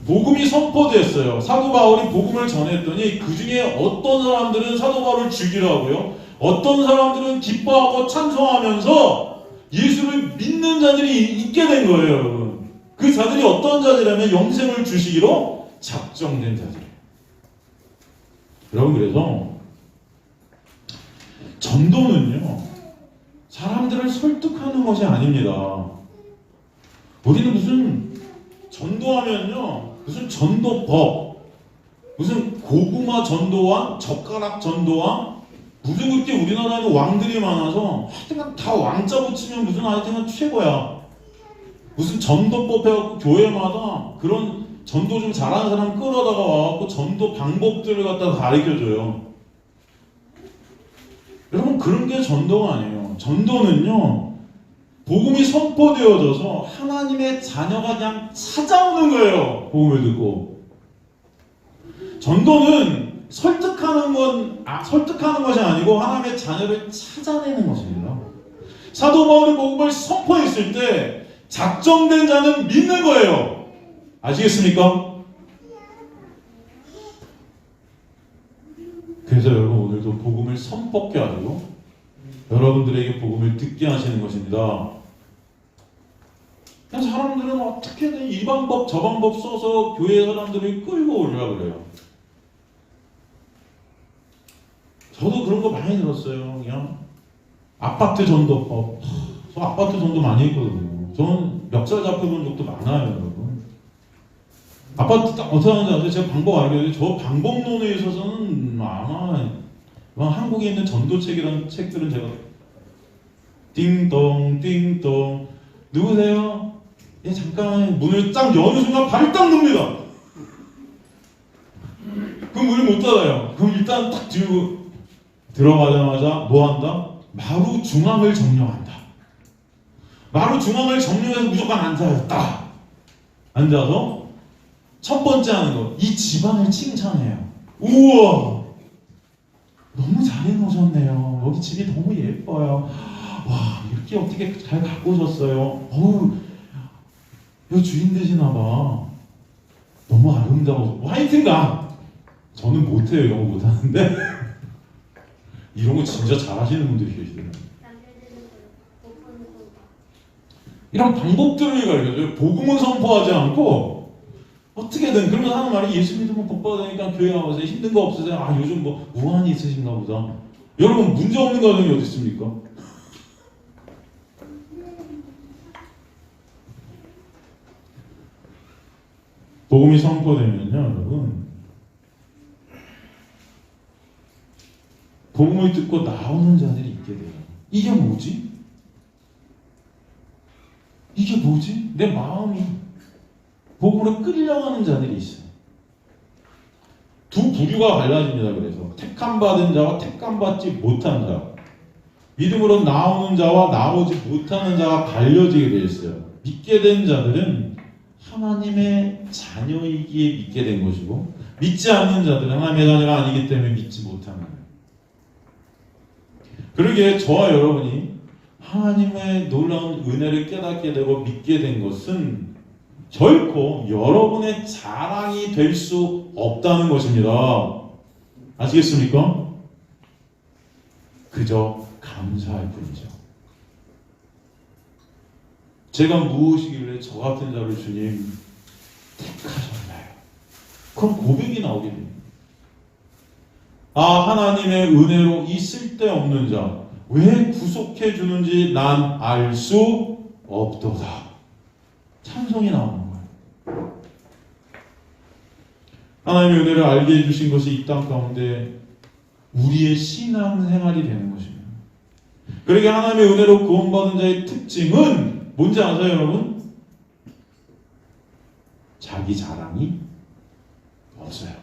복음이 선포됐어요. 사도 바울이 복음을 전했더니 그 중에 어떤 사람들은 사도 바울을 죽이려 하고요. 어떤 사람들은 기뻐하고 찬송하면서 예수를 믿는 자들이 있게 된 거예요, 여러분. 그 자들이 어떤 자들이라면 영생을 주시기로 작정된 자들. 여러분, 그래서 전도는요, 사람들을 설득하는 것이 아닙니다. 우리는 무슨 전도하면요, 무슨 전도법, 무슨 고구마 전도왕, 젓가락 전도왕, 무슨 그렇게 우리나라에는 왕들이 많아서 하여튼 다 왕자 붙이면 무슨 하여튼 최고야. 무슨 전도법 해갖고 교회마다 그런 전도 좀 잘하는 사람 끌어다가 와갖고 전도 방법들을 갖다가 가르쳐줘요. 여러분, 그런 게 전도가 아니에요. 전도는요, 복음이 선포되어져서 하나님의 자녀가 그냥 찾아오는 거예요. 복음을 듣고. 전도는 설득하는 것이 아니고 하나님의 자녀를 찾아내는 것입니다. 사도 바울이 복음을 선포했을 때 작정된 자는 믿는 거예요. 아시겠습니까? 그래서 여러분, 오늘도 복음을 선포케 하고 여러분들에게 복음을 듣게 하시는 것입니다. 사람들은 어떻게든 이 방법 저 방법 써서 교회 사람들을 끌고 오려고 그래요. 저도 그런 거 많이 들었어요. 그냥 아파트 전도법. 저 아파트 전도 많이 했거든요. 저는 멱살 잡혀본 적도 많아요, 여러분. 아파트 딱 어떻게 하는지 아세요? 제가 방법 알거든요. 저 방법론에 있어서는 아마 한국에 있는 전도책이라는 책들은 제가 띵동 띵동 누구세요? 예, 잠깐. 문을 딱 여는 순간 발을 딱 늡니다. 그럼 문을 못 닫아요. 그럼 일단 딱 들고 들어가자마자 뭐 한다? 마루 중앙을 점령한다. 마루 중앙을 점령해서 무조건 앉아요. 딱 앉아서 첫 번째 하는 거, 이 집안을 칭찬해요. 우와, 너무 잘 해놓으셨네요. 여기 집이 너무 예뻐요. 와, 이렇게 어떻게 잘 갖고 오셨어요? 어우, 여기 주인 되시나 봐. 너무 아름다워. 하여튼가 저는 못해요. 영어 못하는데 이런 거 진짜 잘하시는 분들이 계시더라고요. 이런 방법들을 가르쳐줘요. 복음은 선포하지 않고 어떻게든. 그러면 하는 말이 예수 믿으면 복 받으니까 교회 와보세요. 힘든 거 없으세요? 아, 요즘 뭐 우환이 있으신가 보다. 여러분, 문제 없는 가정이 어디 있습니까? 복음이 선포되면요, 여러분, 복음을 듣고 나오는 자들이 있게 돼요. 이게 뭐지? 이게 뭐지? 내 마음이 복음으로 끌려가는 자들이 있어요. 두 부류가 갈라집니다. 그래서 택함 받은 자와 택함 받지 못한 자, 믿음으로 나오는 자와 나오지 못하는 자가 갈려지게 되어 있어요. 믿게 된 자들은 하나님의 자녀이기에 믿게 된 것이고, 믿지 않는 자들은 하나님의 자녀가 아니기 때문에 믿지 못하는 거예요. 그러기에 저와 여러분이 하나님의 놀라운 은혜를 깨닫게 되고 믿게 된 것은 결코 여러분의 자랑이 될 수 없다는 것입니다. 아시겠습니까? 그저 감사할 뿐이죠. 제가 무엇이길래 저 같은 자를 주님 택하셨나요? 그럼 고백이 나오게 됩니다. 아, 하나님의 은혜로 이 쓸데없는 자 왜 구속해 주는지 난 알 수 없도다. 찬송이 나오는 거예요. 하나님의 은혜를 알게 해주신 것이 이 땅 가운데 우리의 신앙생활이 되는 것입니다. 그러게 하나님의 은혜로 구원받은 자의 특징은 뭔지 아세요, 여러분? 자기 자랑이 없어요.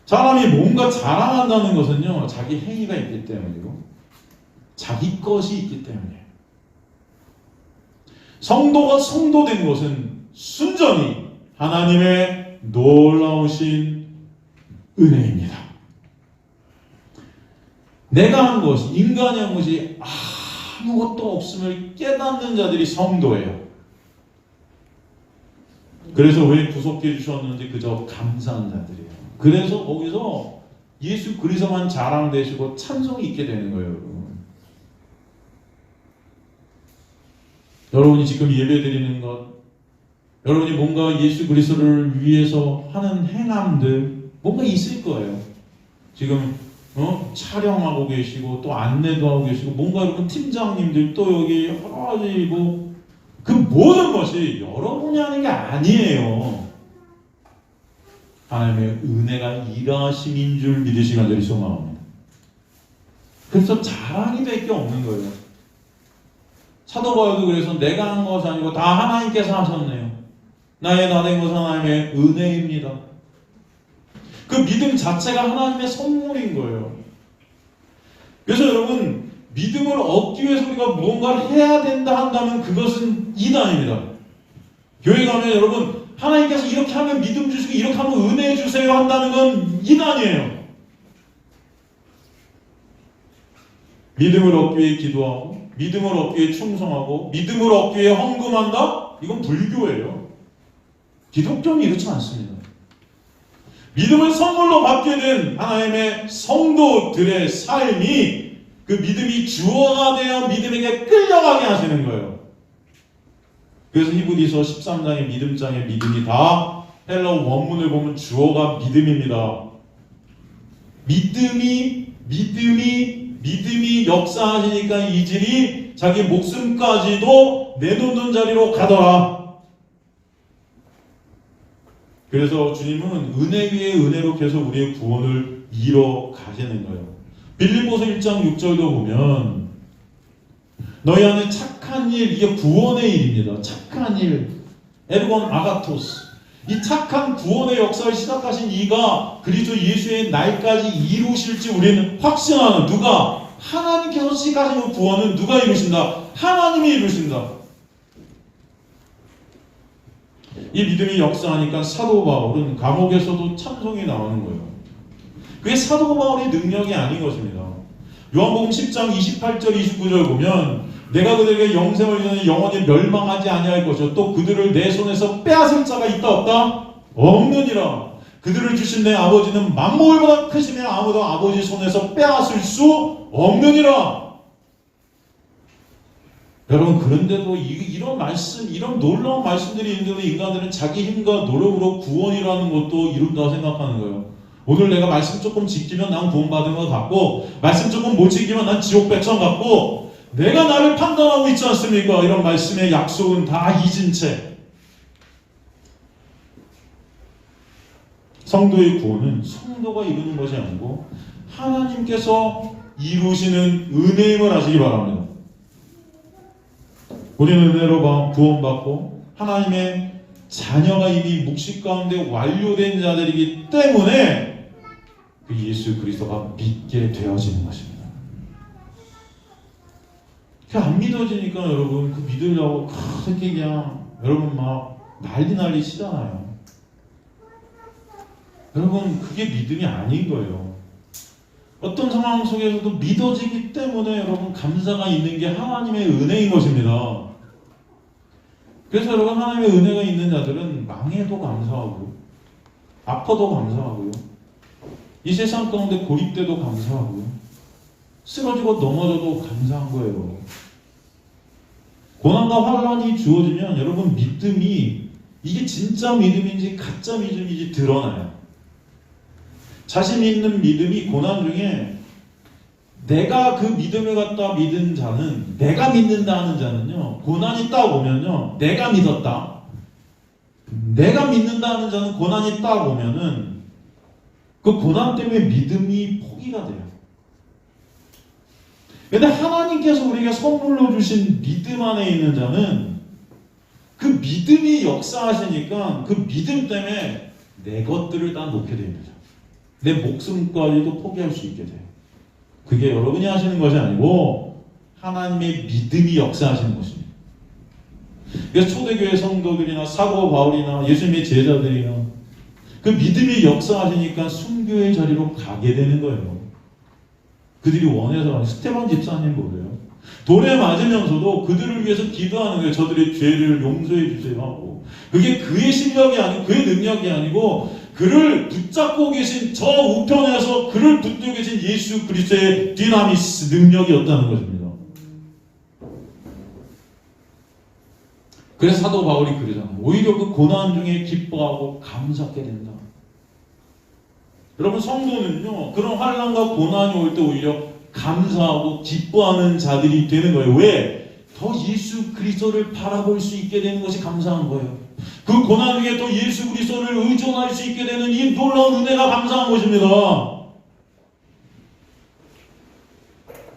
사람이 뭔가 자랑한다는 것은요, 자기 행위가 있기 때문이고 자기 것이 있기 때문이에요. 성도가 성도된 것은 순전히 하나님의 놀라우신 은혜입니다. 내가 한 것이, 인간이 한 것이 아무것도 없음을 깨닫는 자들이 성도예요. 그래서 왜 구속해 주셨는지 그저 감사한 자들이에요. 그래서 거기서 예수 그리스도만 자랑되시고 찬송이 있게 되는 거예요, 여러분. 여러분이 지금 예배드리는 것, 여러분이 뭔가 예수 그리스도를 위해서 하는 행함들 뭔가 있을 거예요. 지금 촬영하고 계시고 또 안내도 하고 계시고 뭔가 여러분 팀장님들 또 여기 여러 가지 그 모든 것이 여러분이 하는 게 아니에요. 하나님의 은혜가 일하심인 줄 믿으시기 간절히 소망합니다. 그래서 자랑이 될 게 없는 거예요. 사도 바울도 그래서 내가 한 것이 아니고 다 하나님께서 하셨네요. 나의 나 된 것은 하나님의 은혜입니다. 그 믿음 자체가 하나님의 선물인 거예요. 그래서 여러분 믿음을 얻기 위해서 우리가 무언가를 해야 된다 한다면 그것은 이단입니다. 교회 가면 여러분 하나님께서 이렇게 하면 믿음 주시고 이렇게 하면 은혜 주세요 한다는 건 이단이에요. 믿음을 얻기 위해 기도하고 믿음을 얻기 위해 충성하고 믿음을 얻기 위해 헌금한다? 이건 불교예요. 기독교는 이렇지 않습니다. 믿음을 선물로 받게 된 하나님의 성도들의 삶이 그 믿음이 주어가 되어 믿음에게 끌려가게 하시는 거예요. 그래서 히브리서 13장의 믿음장의 믿음이 다 헬라어 원문을 보면 주어가 믿음입니다. 믿음이 역사하시니까 이질이 자기 목숨까지도 내놓는 자리로 가더라. 그래서 주님은 은혜 위에 은혜로 계속 우리의 구원을 이뤄 가시는 거예요. 빌립보서 1장 6절도 보면 너희 안에 착한 일, 이게 구원의 일입니다. 착한 일, 에르곤 아가토스. 이 착한 구원의 역사를 시작하신 이가 그리스도 예수의 날까지 이루실지 우리는 확신하는, 누가? 하나님께서 시작하신 구원은 누가 이루신다? 하나님이 이루신다. 이 믿음이 역사하니까 사도 바울은 감옥에서도 찬송이 나오는 거예요. 그게 사도 바울의 능력이 아닌 것입니다. 요한복음 10장 28절 29절 보면 내가 그들에게 영생을 주는 영원히 멸망하지 아니할 것이요 또 그들을 내 손에서 빼앗을 자가 있다 없다? 없느니라. 그들을 주신 내 아버지는 만물보다 크시며 아무도 아버지 손에서 빼앗을 수 없느니라. 여러분, 그런데도 이런 말씀, 이런 놀라운 말씀들이 있는데도 인간들은 자기 힘과 노력으로 구원이라는 것도 이룬다 생각하는 거예요. 오늘 내가 말씀 조금 지키면 난 구원받은 것 같고, 말씀 조금 못 지키면 난 지옥 백성 같고, 내가 나를 판단하고 있지 않습니까? 이런 말씀의 약속은 다 잊은 채. 성도의 구원은 성도가 이루는 것이 아니고 하나님께서 이루시는 은혜임을 아시기 바랍니다. 우리는 은혜로 구원받고 하나님의 자녀가 이미 묵시 가운데 완료된 자들이기 때문에 그 예수 그리스도가 믿게 되어지는 것입니다. 안 믿어지니까 여러분 그 믿으려고 그렇게 그냥 여러분 막 난리 치잖아요. 여러분 그게 믿음이 아닌 거예요. 어떤 상황 속에서도 믿어지기 때문에 여러분 감사가 있는 게 하나님의 은혜인 것입니다. 그래서 여러분 하나님의 은혜가 있는 자들은 망해도 감사하고 아파도 감사하고요. 이 세상 가운데 고립돼도 감사하고요. 쓰러지고 넘어져도 감사한 거예요. 고난과 환란이 주어지면 여러분 믿음이 이게 진짜 믿음인지 가짜 믿음인지 드러나요. 자신 있는 믿음이 고난 중에 내가 그 믿음을 갖다 믿은 자는, 내가 믿는다 하는 자는요, 고난이 딱 오면요, 내가 믿었다. 내가 믿는다 하는 자는 고난이 딱 오면은 그 고난 때문에 믿음이 포기가 돼요. 근데 하나님께서 우리에게 선물로 주신 믿음 안에 있는 자는 그 믿음이 역사하시니까 그 믿음 때문에 내 것들을 다 놓게 됩니다. 내 목숨까지도 포기할 수 있게 돼요. 그게 여러분이 하시는 것이 아니고 하나님의 믿음이 역사하시는 것입니다. 그래서 초대교회 성도들이나 사도 바울이나 예수님의 제자들이나 그 믿음이 역사하시니까 순교의 자리로 가게 되는 거예요. 그들이 원해서. 스테반 집사님 보세요. 돌에 맞으면서도 그들을 위해서 기도하는 거예요. 저들의 죄를 용서해 주세요 하고. 그게 그의 실력이 아니고 그의 능력이 아니고 그를 붙잡고 계신 저 우편에서 그를 붙들고 계신 예수 그리스도의 디나미스 능력이었다는 것입니다. 그래서 사도 바울이 그러잖아요. 오히려 그 고난 중에 기뻐하고 감사하게 된다. 여러분 성도는요, 그런 환난과 고난이 올 때 오히려 감사하고 기뻐하는 자들이 되는 거예요. 왜? 더 예수 그리스도를 바라볼 수 있게 되는 것이 감사한 거예요. 그 고난 중에 또 예수 그리스도를 의존할 수 있게 되는 이 놀라운 은혜가 감사한 것입니다.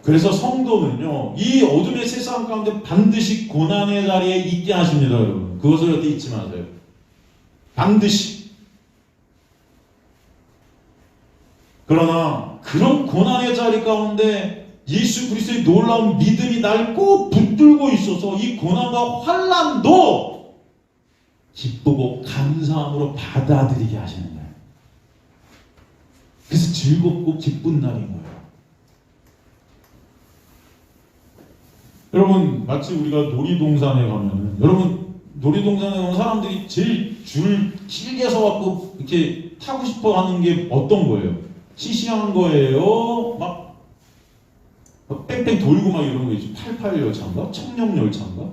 그래서 성도는요, 이 어둠의 세상 가운데 반드시 고난의 자리에 있게 하십니다, 여러분. 그것을 어디 잊지 마세요. 반드시. 그러나 그런 고난의 자리 가운데 예수 그리스도의 놀라운 믿음이 날 꼭 붙들고 있어서 이 고난과 환난도 기쁘고 감사함으로 받아들이게 하시는 거예요. 그래서 즐겁고 기쁜 날인 거예요. 여러분 마치 우리가 놀이동산에 가면은, 여러분 놀이동산에 가면 사람들이 제일 줄 길게 서갖고 이렇게 타고 싶어 하는 게 어떤 거예요? 시시한 거예요? 막 뺑뺑 돌고 막 이런 거 있지. 88 열차인가? 청룡 열차인가?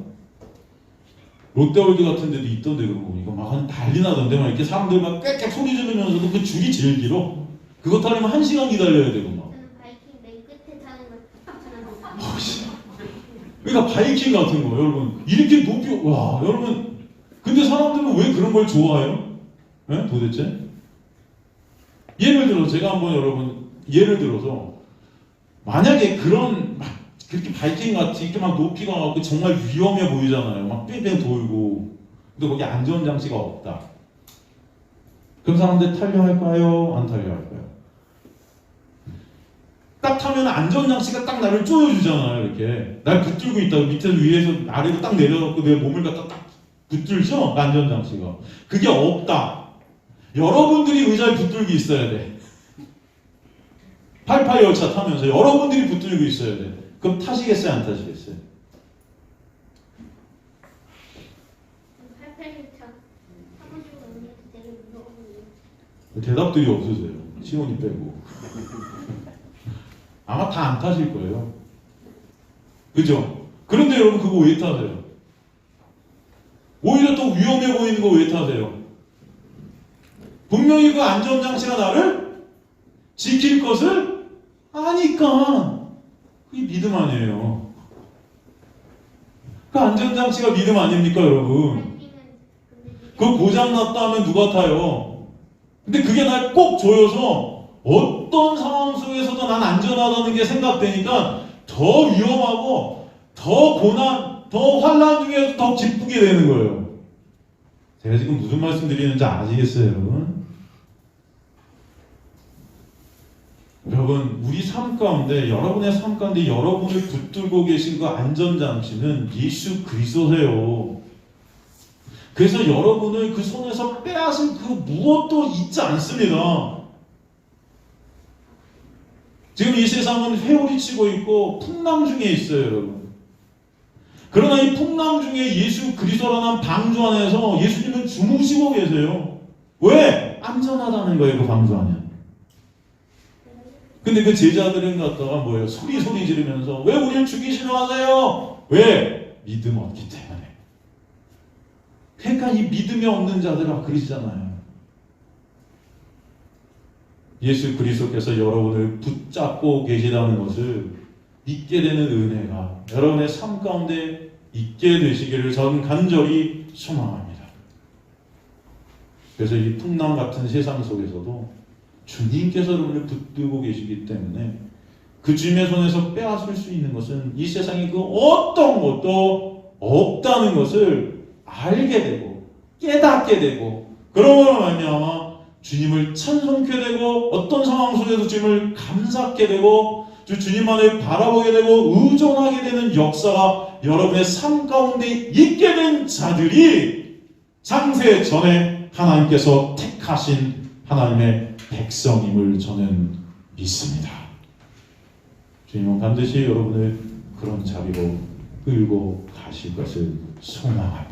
롯데월드 같은 데도 있던데 그런 거 보니까 막 한 난리 나던데 막 이렇게 사람들 막 꽥꽥 소리 지르면서도 그 줄이 제일 길어. 그거 타려면 1시간 기다려야 되고 막. 저는 바이킹 맨 끝에 타는 걸 추천하는 그러니까 바이킹 같은 거 여러분 이렇게 높이, 와 여러분, 근데 사람들은 왜 그런 걸 좋아해요? 네? 도대체? 예를 들어 제가 한번 여러분 예를 들어서 만약에 그런 막 그렇게 바이킹 같이 이렇게 막 높이가 가고 정말 위험해 보이잖아요. 막 뺑뺑 돌고. 근데 거기 안전장치가 없다. 그럼 사람들 타려 할까요? 안 타려 할까요? 딱 타면 안전장치가 딱 나를 쪼여주잖아요. 이렇게 날 붙들고 있다고 밑에서 위에서 아래로 딱 내려갖고 내 몸을 갖다 딱 붙들죠. 안전장치가. 그게 없다. 여러분들이 의자에 붙들고 있어야 돼. 88 열차 타면서 여러분들이 붙들고 있어야 돼. 그럼 타시겠어요? 안 타시겠어요? 88m 사무실 언니한테 되게 무서워요. 대답들이 없으세요. 시온이 빼고. 아마 다 안 타실 거예요. 그죠? 그런데 여러분 그거 왜 타세요? 오히려 또 위험해 보이는 거 왜 타세요? 분명히 그 안전장치가 나를 지킬 것을 아니까. 그게 믿음 아니에요. 그 안전장치가 믿음 아닙니까 여러분? 바이킹은 근데 그 고장났다 하면 누가 타요? 근데 그게 날 꼭 조여서 어떤 상황 속에서도 난 안전하다는 게 생각되니까 더 위험하고 더 고난, 더 환난 중에서 더 기쁘게 되는 거예요. 제가 지금 무슨 말씀 드리는지 아시겠어요 여러분? 여러분 우리 삶 가운데, 여러분의 삶 가운데 여러분을 붙들고 계신 그 안전장치는 예수 그리스도세요. 그래서 여러분을 그 손에서 빼앗을 그 무엇도 있지 않습니다. 지금 이 세상은 회오리 치고 있고 풍랑 중에 있어요 여러분. 그러나 이 풍랑 중에 예수 그리스도라는 방주 안에서 예수님은 주무시고 계세요. 왜? 안전하다는 거예요 그 방주 안에. 근데 그 제자들은 갖다가 뭐예요? 소리 지르면서 왜 우리를 죽이시려 하세요? 왜? 믿음 없기 때문에. 그러니까 이 믿음이 없는 자들아 그러시잖아요. 예수 그리스도께서 여러분을 붙잡고 계시다는 것을 믿게 되는 은혜가 여러분의 삶 가운데 있게 되시기를 저는 간절히 소망합니다. 그래서 이 풍랑 같은 세상 속에서도 주님께서 여러분을 붙들고 계시기 때문에 그 주님의 손에서 빼앗을 수 있는 것은 이 세상에 그 어떤 것도 없다는 것을 알게 되고 깨닫게 되고 그러므로 말미암아 주님을 찬송케 되고 어떤 상황 속에서 주님을 감사하게 되고 주님만을 바라보게 되고 의존하게 되는 역사가 여러분의 삶 가운데 있게 된 자들이 창세 전에 하나님께서 택하신 하나님의 백성임을 저는 믿습니다. 주님은 반드시 여러분을 그런 자리로 끌고 가실 것을 소망합니다.